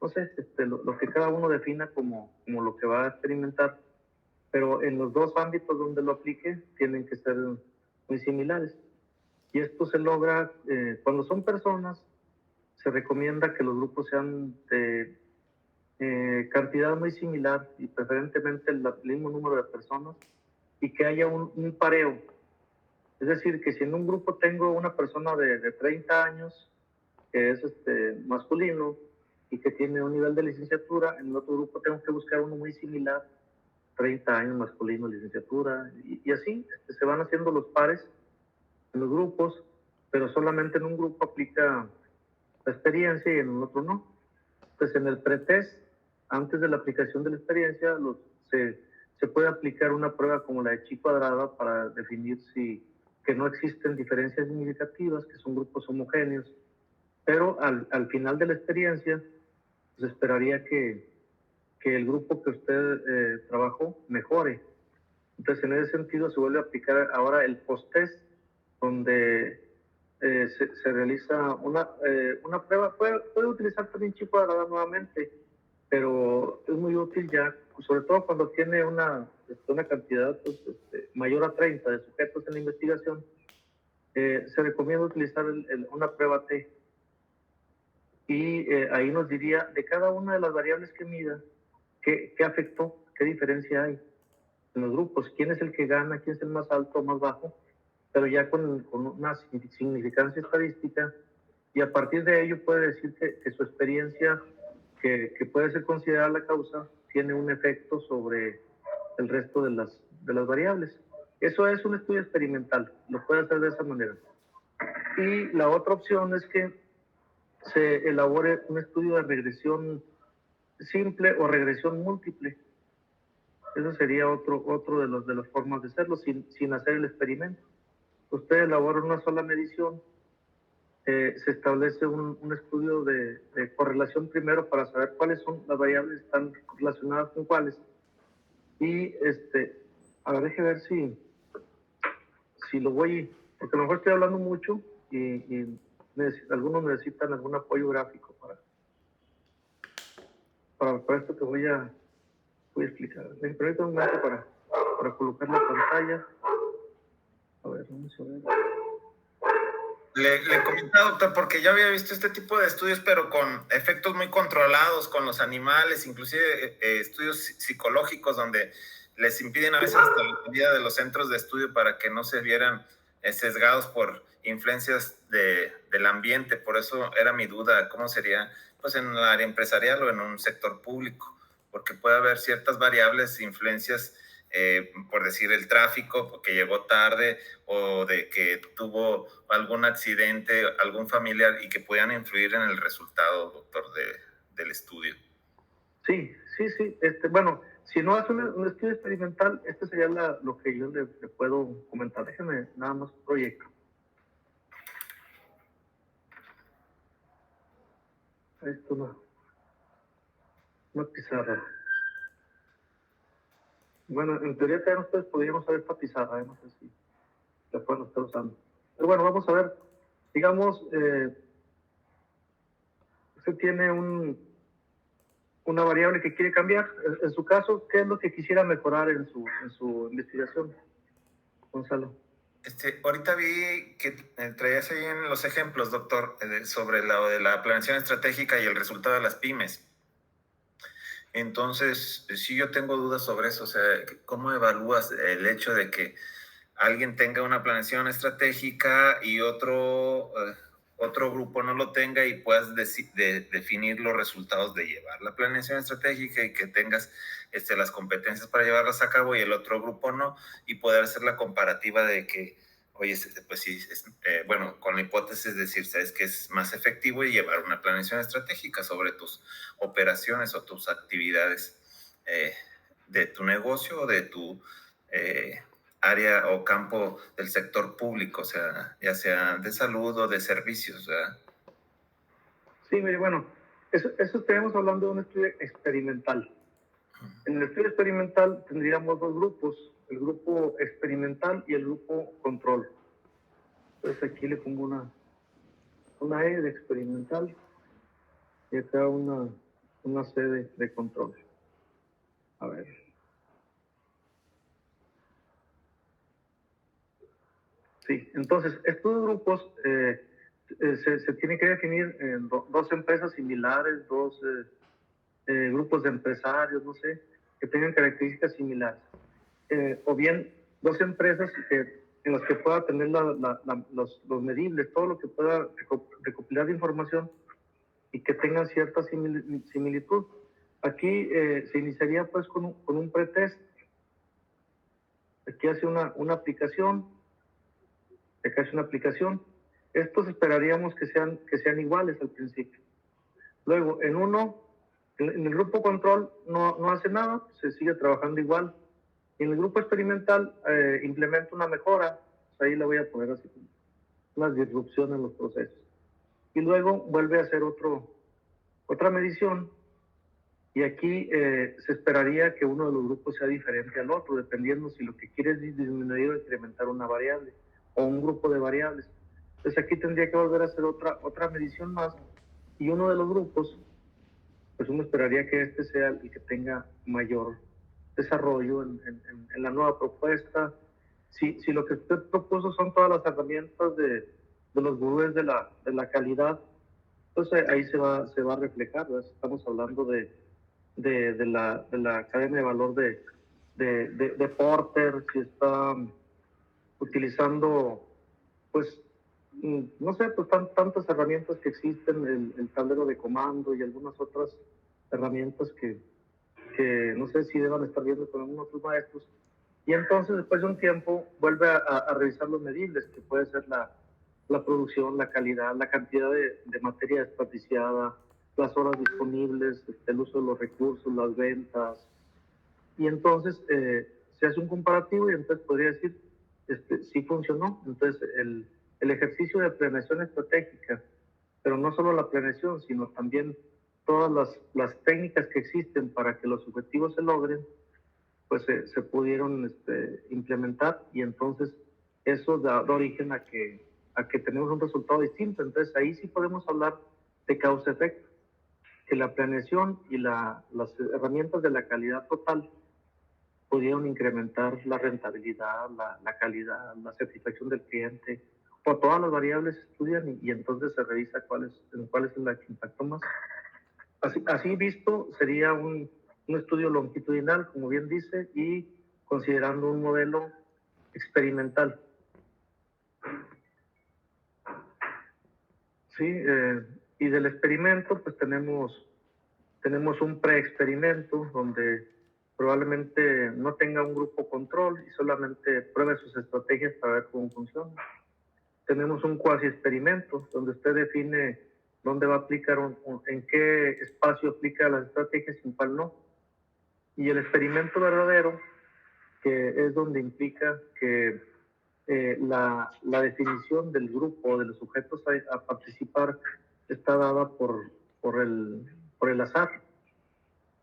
no sé, lo que cada uno defina como lo que va a experimentar, pero en los 2 ámbitos donde lo aplique tienen que ser muy similares. Y esto se logra cuando son personas. Se recomienda que los grupos sean de cantidad muy similar, y preferentemente el mismo número de personas, y que haya un pareo. Es decir, que si en un grupo tengo una persona de 30 años, que es masculino y que tiene un nivel de licenciatura, en el otro grupo tengo que buscar uno muy similar, 30 años, masculino, licenciatura, y así se van haciendo los pares en los grupos, pero solamente en un grupo aplica la experiencia y en el otro no. Pues en el pretest, antes de la aplicación de la experiencia, se puede aplicar una prueba como la de chi cuadrada para definir que no existen diferencias significativas, que son grupos homogéneos, pero al final de la experiencia, pues esperaría que el grupo que usted trabajó mejore. Entonces, en ese sentido, se vuelve a aplicar ahora el post-test, donde se realiza una prueba. Puede utilizar también chi cuadrada nuevamente, pero es muy útil ya, sobre todo cuando tiene una cantidad mayor a 30 de sujetos en la investigación. Se recomienda utilizar una prueba T, y ahí nos diría de cada una de las variables que mida qué afectó, qué diferencia hay en los grupos, quién es el que gana, quién es el más alto o más bajo, pero ya con una significancia estadística, y a partir de ello puede decir que su experiencia, que puede ser considerada la causa, tiene un efecto sobre el resto de las variables. Eso es un estudio experimental, lo puede hacer de esa manera. Y la otra opción es que se elabore un estudio de regresión simple o regresión múltiple. Eso sería otro de las formas de hacerlo sin hacer el experimento. Usted elabora una sola medición, se establece un estudio de correlación primero para saber cuáles son las variables que están relacionadas con cuáles, Y a ver, déjeme ver si lo voy, porque a lo mejor estoy hablando mucho y algunos necesitan algún apoyo gráfico para esto que voy a explicar. Me permite un momento para colocar la pantalla. A ver, vamos a ver. Le comentaba, doctor, porque yo había visto este tipo de estudios, pero con efectos muy controlados con los animales, inclusive estudios psicológicos donde les impiden a veces hasta la salida de los centros de estudio para que no se vieran sesgados por influencias del ambiente. Por eso era mi duda, ¿cómo sería pues en el área empresarial o en un sector público? Porque puede haber ciertas variables, influencias, por decir el tráfico, porque llegó tarde, o de que tuvo algún accidente, algún familiar, y que puedan influir en el resultado, doctor, del estudio. Sí. Bueno, si no hace un estudio experimental, sería lo que yo le puedo comentar. Déjeme nada más un proyecto. Esto una pizarra. Bueno, en teoría también ustedes podrían usar esta pizarra, no sé si la pueden estar usando. Pero bueno, vamos a ver. Digamos, usted tiene una variable que quiere cambiar. En su caso, ¿qué es lo que quisiera mejorar en su investigación, Gonzalo? Ahorita vi que traías ahí en los ejemplos, doctor, sobre lo de la planeación estratégica y el resultado de las pymes. Entonces, sí, yo tengo dudas sobre eso. O sea, ¿cómo evalúas el hecho de que alguien tenga una planeación estratégica y otro grupo no lo tenga, y puedas definir los resultados de llevar la planeación estratégica y que tengas las competencias para llevarlas a cabo y el otro grupo no, y poder hacer la comparativa de que, oye, pues sí, bueno, con la hipótesis de decir, sabes que es más efectivo y llevar una planeación estratégica sobre tus operaciones o tus actividades de tu negocio o de tu área o campo del sector público, o sea, ya sea de salud o de servicios, ¿verdad? Sí, mire, bueno, eso estaríamos hablando de un estudio experimental. En el estudio experimental tendríamos dos grupos, el grupo experimental y el grupo control. Entonces aquí le pongo una E de experimental y acá una C de control. A ver. Sí, entonces estos grupos se tienen que definir en dos empresas similares, dos grupos de empresarios, no sé, que tengan características similares. O bien dos empresas en las que pueda tener los medibles, todo lo que pueda recopilar de información y que tengan cierta similitud. Aquí se iniciaría pues con un pretest. Aquí hace una aplicación, acá hace una aplicación. Estos esperaríamos que sean iguales al principio. Luego, en el grupo control no hace nada, se sigue trabajando igual. En el grupo experimental implementa una mejora, pues ahí le voy a poner así una disrupción en los procesos. Y luego vuelve a hacer otra medición, y aquí se esperaría que uno de los grupos sea diferente al otro, dependiendo si lo que quiere es disminuir o incrementar una variable o un grupo de variables. Entonces aquí tendría que volver a hacer otra medición más, y uno de los grupos, pues uno esperaría que sea el que tenga mayor desarrollo en la nueva propuesta. Si lo que usted propuso son todas las herramientas de los gurúes de la calidad, pues ahí se va a reflejar, ¿verdad? Estamos hablando de la cadena de valor de Porter, si está utilizando, pues, no sé, pues tantas herramientas que existen, el tablero de comando y algunas otras herramientas que no sé si deban estar viendo con algunos otros maestros. Y entonces, después de un tiempo, vuelve a revisar los medibles, que puede ser la producción, la calidad, la cantidad de materia desperdiciada, las horas disponibles, el uso de los recursos, las ventas. Y entonces se hace un comparativo y entonces podría decir, sí funcionó. Entonces, el ejercicio de planeación estratégica, pero no solo la planeación, sino también todas las técnicas que existen para que los objetivos se logren, pues se pudieron implementar, y entonces eso da origen a que tenemos un resultado distinto. Entonces ahí sí podemos hablar de causa-efecto, que la planeación y las herramientas de la calidad total pudieron incrementar la rentabilidad, la calidad, la satisfacción del cliente, o todas las variables se estudian y entonces se revisa cuál es la que impactó más. Así visto, sería un estudio longitudinal, como bien dice, y considerando un modelo experimental. Sí, y del experimento, pues tenemos un preexperimento donde probablemente no tenga un grupo control y solamente pruebe sus estrategias para ver cómo funciona. Tenemos un cuasi experimento donde usted define dónde va a aplicar, en qué espacio aplica las estrategias y en cuál no. Y el experimento verdadero, que es donde implica que la definición del grupo, de los sujetos a participar, está dada por el azar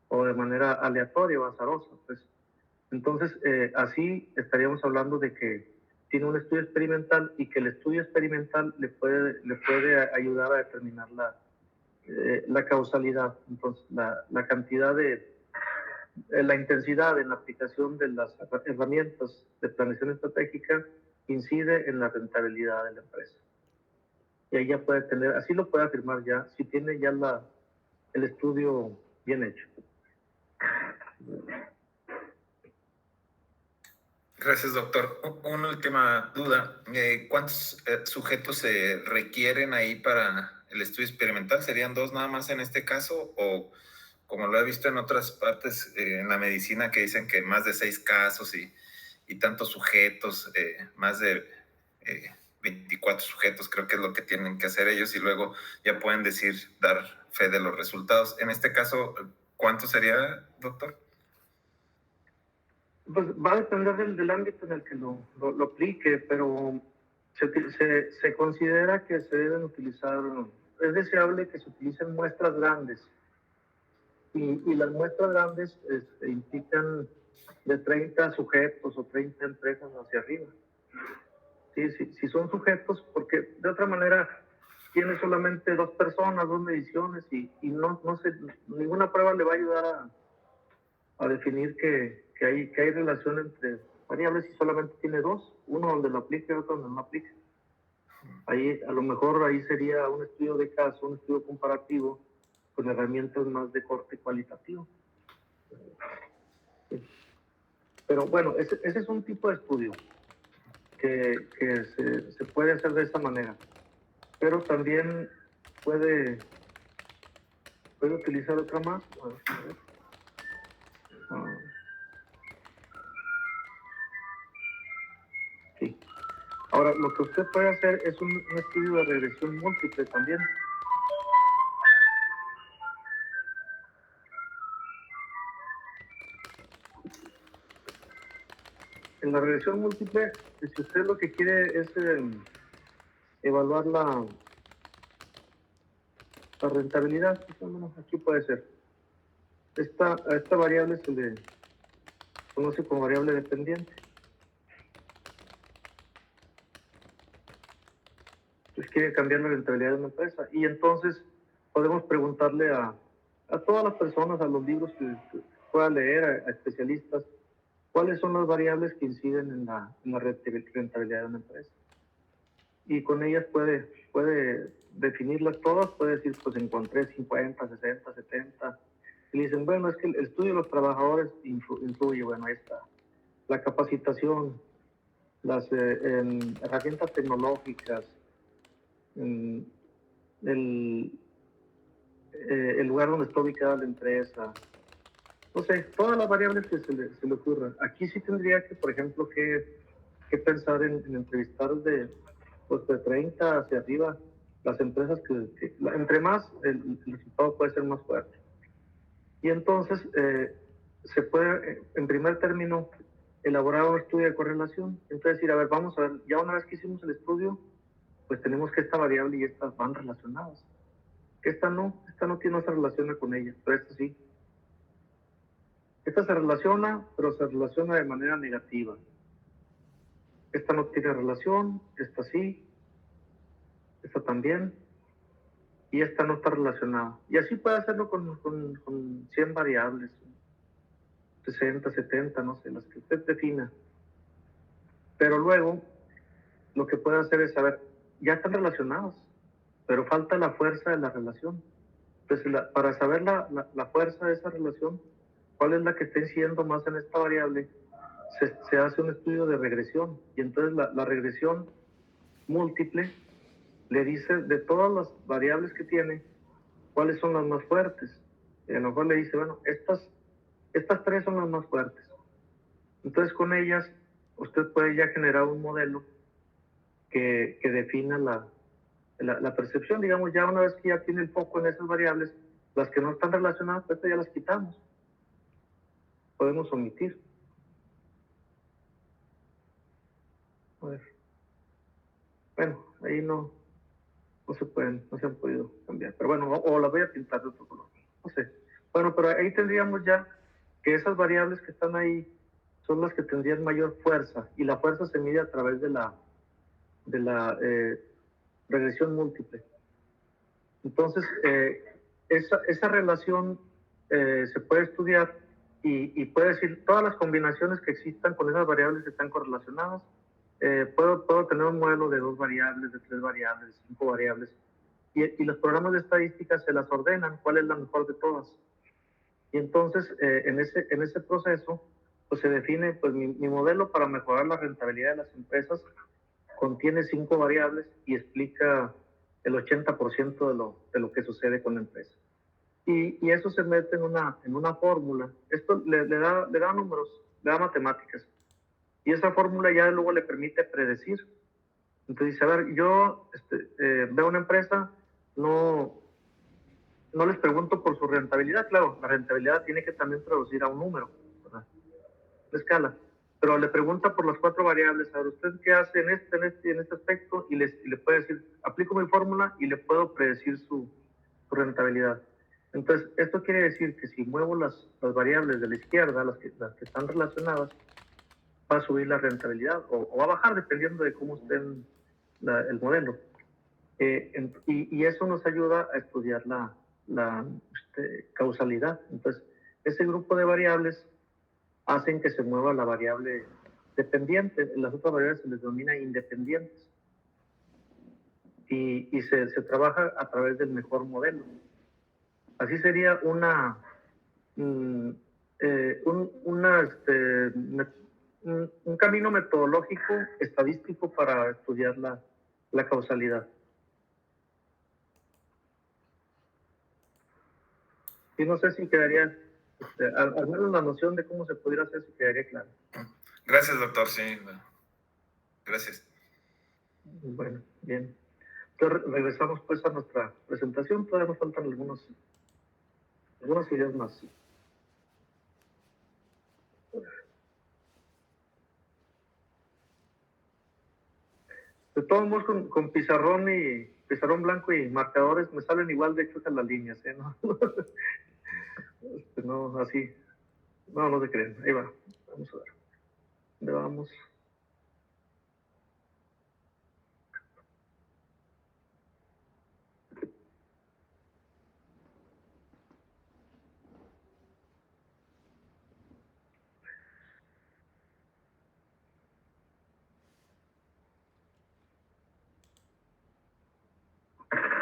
o de manera aleatoria o azarosa. Pues. Entonces, así estaríamos hablando de que tiene un estudio experimental y que el estudio experimental le puede ayudar a determinar la causalidad. Entonces, la cantidad la intensidad en la aplicación de las herramientas de planeación estratégica incide en la rentabilidad de la empresa. Y ahí ya puede tener, así lo puede afirmar ya, si tiene ya el estudio bien hecho. Gracias, doctor. Una última duda. ¿Cuántos sujetos se requieren ahí para el estudio experimental? ¿Serían 2 nada más en este caso? ¿O como lo he visto en otras partes en la medicina que dicen que más de 6 casos y tantos sujetos, más de 24 sujetos, creo que es lo que tienen que hacer ellos y luego ya pueden dar fe de los resultados? En este caso, ¿cuánto sería, doctor? Pues va a depender del ámbito en el que lo aplique, pero se considera que se deben utilizar, es deseable que se utilicen muestras grandes, y las muestras grandes implican de 30 sujetos o 30 empresas hacia arriba. Sí, si son sujetos, porque de otra manera tiene solamente 2 personas, 2 mediciones, y ninguna prueba le va a ayudar a definir que hay relación entre variables y solamente tiene 2, uno donde lo aplique y otro donde no aplique. Ahí, a lo mejor ahí sería un estudio de caso, un estudio comparativo con herramientas más de corte cualitativo. Pero bueno, ese es un tipo de estudio que se puede hacer de esta manera, pero también puede utilizar otra más. A ver. Sí. Ahora, lo que usted puede hacer es un estudio de regresión múltiple también. En la regresión múltiple, si usted lo que quiere es evaluar la rentabilidad, pues, bueno, aquí puede ser. A esta variable se le conoce como variable dependiente. Entonces quiere cambiar la rentabilidad de una empresa. Y entonces podemos preguntarle a todas las personas, a los libros que pueda leer, a especialistas, cuáles son las variables que inciden en la rentabilidad de una empresa. Y con ellas puede definirlas todas, puede decir, pues encontré 50, 60, 70. Y dicen, bueno, es que el estudio de los trabajadores influye, bueno, ahí está. La capacitación, las herramientas tecnológicas, el lugar donde está ubicada la empresa. No sé, todas las variables que se le ocurran. Aquí sí tendría que, por ejemplo, que pensar en entrevistar de 30 hacia arriba las empresas entre más el resultado puede ser más fuerte. Y entonces se puede, en primer término, elaborar un estudio de correlación. Entonces decir, a ver, vamos a ver, ya una vez que hicimos el estudio, pues tenemos que esta variable y estas van relacionadas. Esta no tiene otra relación con ella, pero esta sí. Esta se relaciona, pero se relaciona de manera negativa. Esta no tiene relación, esta sí, esta también, y esta no está relacionada. Y así puede hacerlo con 100 variables, 60, 70, no sé, las que usted defina. Pero luego, lo que puede hacer es saber, ya están relacionadas, pero falta la fuerza de la relación. Entonces, para saber la fuerza de esa relación, cuál es la que está incidiendo más en esta variable, se hace un estudio de regresión. Y entonces la regresión múltiple le dice de todas las variables que tiene, cuáles son las más fuertes. Y a lo mejor le dice, bueno, estas tres son las más fuertes. Entonces, con ellas, usted puede ya generar un modelo que defina la percepción. Digamos, ya una vez que ya tiene el foco en esas variables, las que no están relacionadas, pues ya las quitamos. Podemos omitir. A ver. Bueno, ahí no se han podido cambiar. Pero bueno, o las voy a pintar de otro color. No sé. Bueno, pero ahí tendríamos ya que esas variables que están ahí son las que tendrían mayor fuerza, y la fuerza se mide a través de la regresión múltiple. Entonces, esa relación se puede estudiar y puede decir todas las combinaciones que existan con esas variables que están correlacionadas. Puedo tener un modelo de 2 variables, de 3 variables, de 5 variables, y los programas de estadística se las ordenan, cuál es la mejor de todas. Y entonces, en ese proceso, pues se define, pues mi modelo para mejorar la rentabilidad de las empresas contiene 5 variables y explica el 80% de lo que sucede con la empresa. Y eso se mete en una fórmula. Esto le da números, le da matemáticas. Y esa fórmula ya luego le permite predecir. Entonces dice, a ver, yo veo una empresa, no les pregunto por su rentabilidad. Claro, la rentabilidad tiene que también traducir a un número, ¿verdad? De escala. Pero le pregunta por las 4 variables, a ver, ¿usted qué hace en este aspecto? Y le puede decir, aplico mi fórmula y le puedo predecir su rentabilidad. Entonces, esto quiere decir que si muevo las variables de la izquierda, las que están relacionadas, va a subir la rentabilidad o va a bajar dependiendo de cómo esté el modelo. Y eso nos ayuda a estudiar la causalidad. Entonces, ese grupo de variables hacen que se mueva la variable dependiente. Las otras variables se les denomina independientes. Y se trabaja a través del mejor modelo. Así sería un camino metodológico, estadístico para estudiar la causalidad. Y no sé si quedaría, al menos la noción de cómo se pudiera hacer, si quedaría claro. Gracias, doctor, sí. Gracias. Bueno, bien. Entonces regresamos pues a nuestra presentación. Todavía nos faltan algunas ideas más. De todos modos, con pizarrón blanco y marcadores me salen igual de hechos las líneas, ¿eh? ¿No? No, así. No se creen. Ahí va. Vamos a ver. ¿Dónde vamos?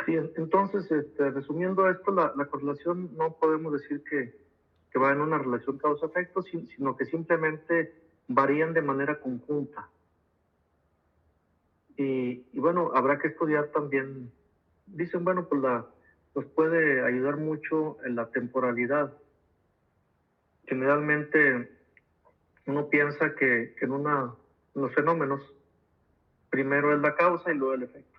Sí, entonces, resumiendo esto, la correlación no podemos decir que va en una relación causa-efecto, sino que simplemente varían de manera conjunta. Y bueno, habrá que estudiar también, dicen, bueno, pues nos puede ayudar mucho en la temporalidad. Generalmente uno piensa que en los fenómenos, primero es la causa y luego el efecto.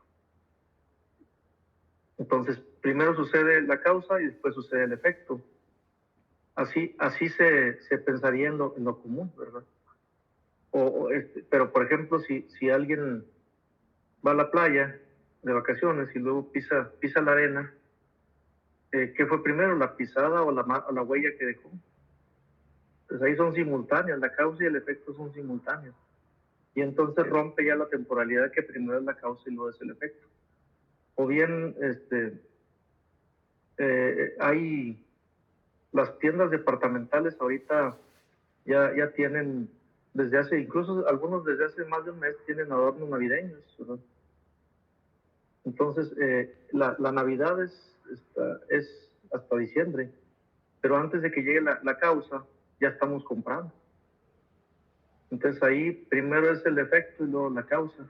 Entonces, primero sucede la causa y después sucede el efecto. Así se pensaría en lo común, ¿verdad? Pero, por ejemplo, si alguien va a la playa de vacaciones y luego pisa la arena, ¿qué fue primero, la pisada o la huella que dejó? Pues ahí son simultáneas, la causa y el efecto son simultáneos. Y entonces rompe ya la temporalidad que primero es la causa y luego es el efecto. O bien, hay las tiendas departamentales ahorita ya tienen, desde hace, incluso algunos desde hace más de un mes tienen adornos navideños, ¿verdad? Entonces, la Navidad es hasta diciembre, pero antes de que llegue la causa, ya estamos comprando. Entonces ahí primero es el efecto y luego la causa.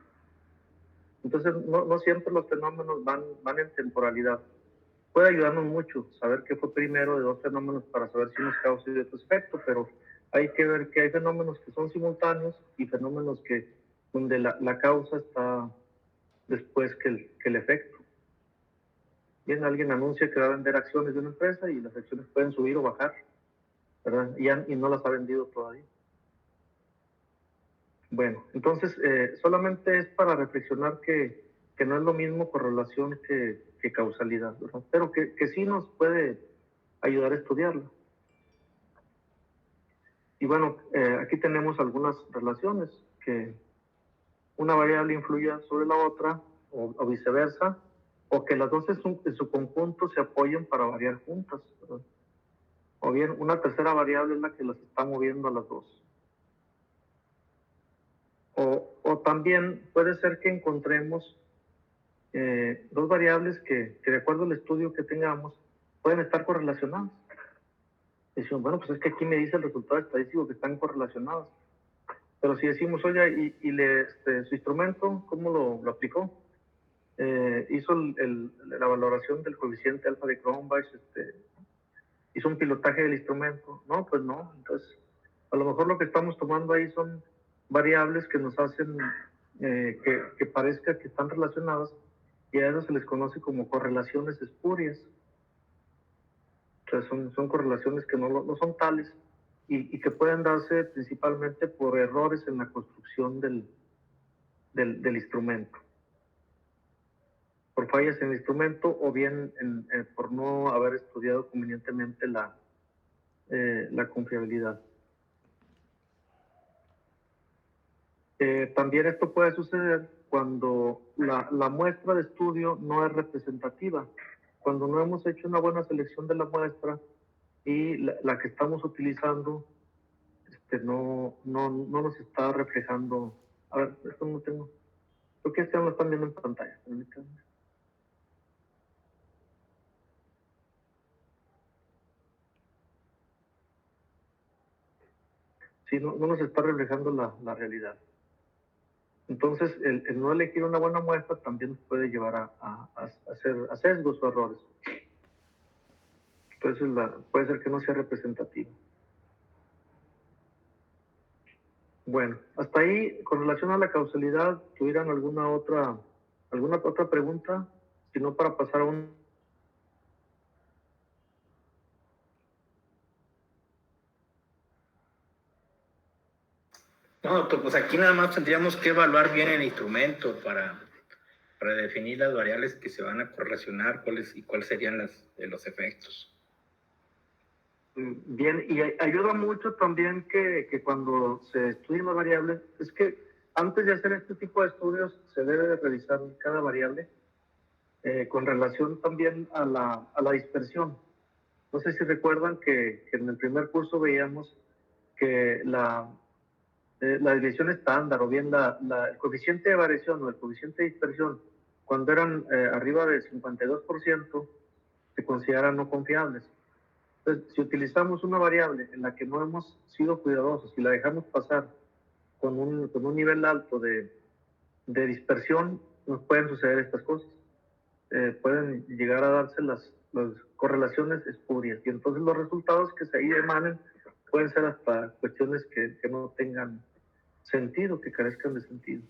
Entonces no siempre los fenómenos van en temporalidad. Puede ayudarnos mucho saber qué fue primero de dos fenómenos para saber si unos causa y otros efecto, pero hay que ver que hay fenómenos que son simultáneos y fenómenos donde la causa está después que el efecto. Bien, alguien anuncia que va a vender acciones de una empresa y las acciones pueden subir o bajar, ¿verdad? Y no las ha vendido todavía. Bueno, entonces solamente es para reflexionar que no es lo mismo correlación que causalidad, ¿verdad? Pero que sí nos puede ayudar a estudiarlo. Y bueno, aquí tenemos algunas relaciones, que una variable influya sobre la otra o viceversa, o que las dos en su conjunto se apoyen para variar juntas, ¿verdad? O bien una tercera variable es la que las está moviendo a las dos. O también puede ser que encontremos dos variables que de acuerdo al estudio que tengamos pueden estar correlacionadas. Decimos, bueno, pues es que aquí me dice el resultado estadístico que están correlacionadas. Pero si decimos, oye, su instrumento, ¿cómo lo aplicó? Hizo la valoración del coeficiente alfa de Cronbach, hizo un pilotaje del instrumento. No, pues no. Entonces, a lo mejor lo que estamos tomando ahí son variables que nos hacen que parezca que están relacionadas, y a eso se les conoce como correlaciones espurias. O sea, son correlaciones que no son tales y que pueden darse principalmente por errores en la construcción del instrumento, por fallas en el instrumento o bien por no haber estudiado convenientemente la confiabilidad. También esto puede suceder cuando la muestra de estudio no es representativa, cuando no hemos hecho una buena selección de la muestra y la que estamos utilizando no nos está reflejando. A ver, esto no tengo. Creo que no lo están viendo en pantalla. Sí, no nos está reflejando la realidad. Entonces, el no elegir una buena muestra también nos puede llevar a sesgos o errores. Entonces, puede ser que no sea representativo. Bueno, hasta ahí, con relación a la causalidad, ¿tuvieran alguna otra pregunta? Si no, para pasar a un... No, doctor, pues aquí nada más tendríamos que evaluar bien el instrumento para definir las variables que se van a correlacionar, cuáles serían los efectos. Bien, y ayuda mucho también que cuando se estudian las variables, es que antes de hacer este tipo de estudios se debe de revisar cada variable con relación también a la dispersión. No sé si recuerdan que en el primer curso veíamos que la desviación estándar o bien el coeficiente de variación o el coeficiente de dispersión, cuando eran arriba del 52%, se consideran no confiables. Entonces, si utilizamos una variable en la que no hemos sido cuidadosos y la dejamos pasar con un nivel alto de dispersión, nos pueden suceder estas cosas. Pueden llegar a darse las correlaciones espurias, y entonces los resultados que se ahí emanen pueden ser hasta cuestiones que no tengan sentido, que carezcan de sentido.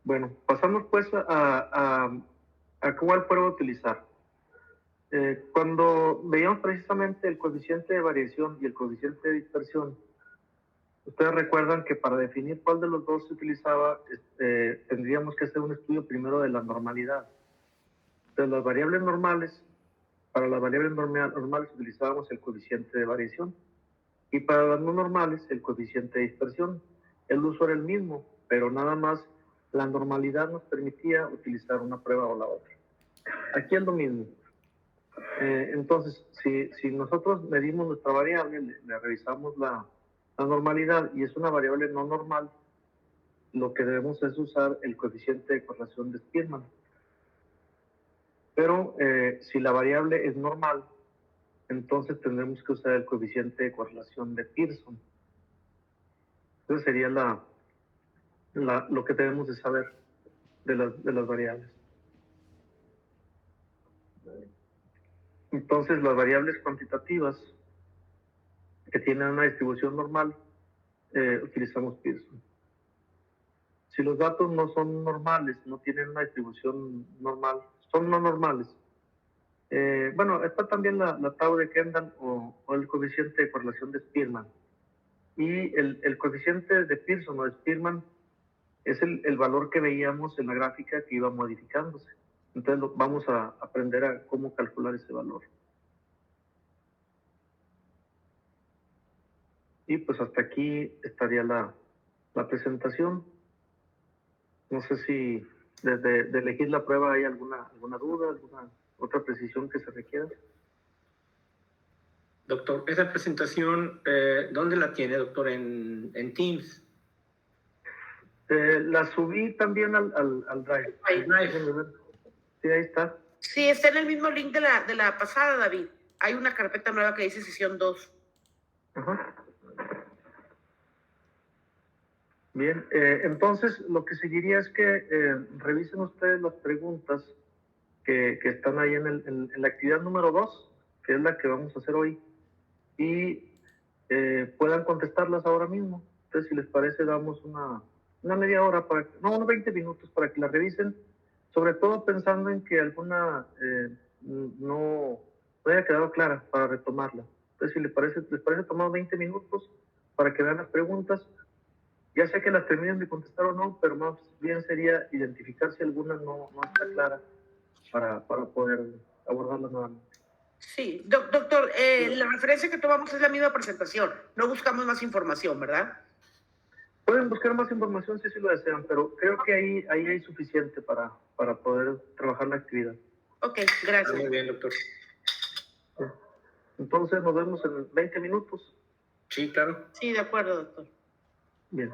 Bueno, pasamos pues a cuál puedo utilizar. Cuando veíamos precisamente el coeficiente de variación y el coeficiente de dispersión, ustedes recuerdan que para definir cuál de los dos se utilizaba, tendríamos que hacer un estudio primero de la normalidad. Entonces, las variables normales Para las variables normales utilizábamos el coeficiente de variación y para las no normales el coeficiente de dispersión. El uso era el mismo, pero nada más la normalidad nos permitía utilizar una prueba o la otra. Aquí es lo mismo. Entonces, si nosotros medimos nuestra variable, le revisamos la normalidad y es una variable no normal, lo que debemos es usar el coeficiente de correlación de Spearman. Pero si la variable es normal, entonces tendremos que usar el coeficiente de correlación de Pearson. Entonces sería lo que debemos de saber de las variables. Entonces las variables cuantitativas que tienen una distribución normal, utilizamos Pearson. Si los datos no son normales, no tienen una distribución normal, son no normales. Bueno, está también la Tau de Kendall o el coeficiente de correlación de Spearman. Y el coeficiente de Pearson o de Spearman es el valor que veíamos en la gráfica que iba modificándose. Entonces vamos a aprender a cómo calcular ese valor. Y pues hasta aquí estaría la presentación. No sé si desde de elegir la prueba hay alguna duda, alguna otra precisión que se requiera. Doctor, esa presentación, ¿dónde la tiene, doctor? ¿En Teams? La subí también al Drive. Ahí. Sí, ahí está. Sí, está en el mismo link de la pasada, David. Hay una carpeta nueva que dice sesión 2. Ajá. Bien, entonces lo que seguiría es que revisen ustedes las preguntas que están ahí en la actividad número 2, que es la que vamos a hacer hoy, y puedan contestarlas ahora mismo. Entonces, si les parece, damos una media hora, unos 20 minutos para que la revisen, sobre todo pensando en que alguna no haya quedado clara para retomarla. Entonces, si les parece tomar 20 minutos para que vean las preguntas. Ya sé que las terminen de contestar o no, pero más bien sería identificar si alguna no está clara para poder abordarla nuevamente. Sí, doctor, la referencia que tomamos es la misma presentación. No buscamos más información, ¿verdad? Pueden buscar más información si lo desean, pero creo que ahí hay suficiente para poder trabajar la actividad. Ok, gracias. Muy bien, doctor. Entonces nos vemos en 20 minutos. Sí, claro. Sí, de acuerdo, doctor. Bien.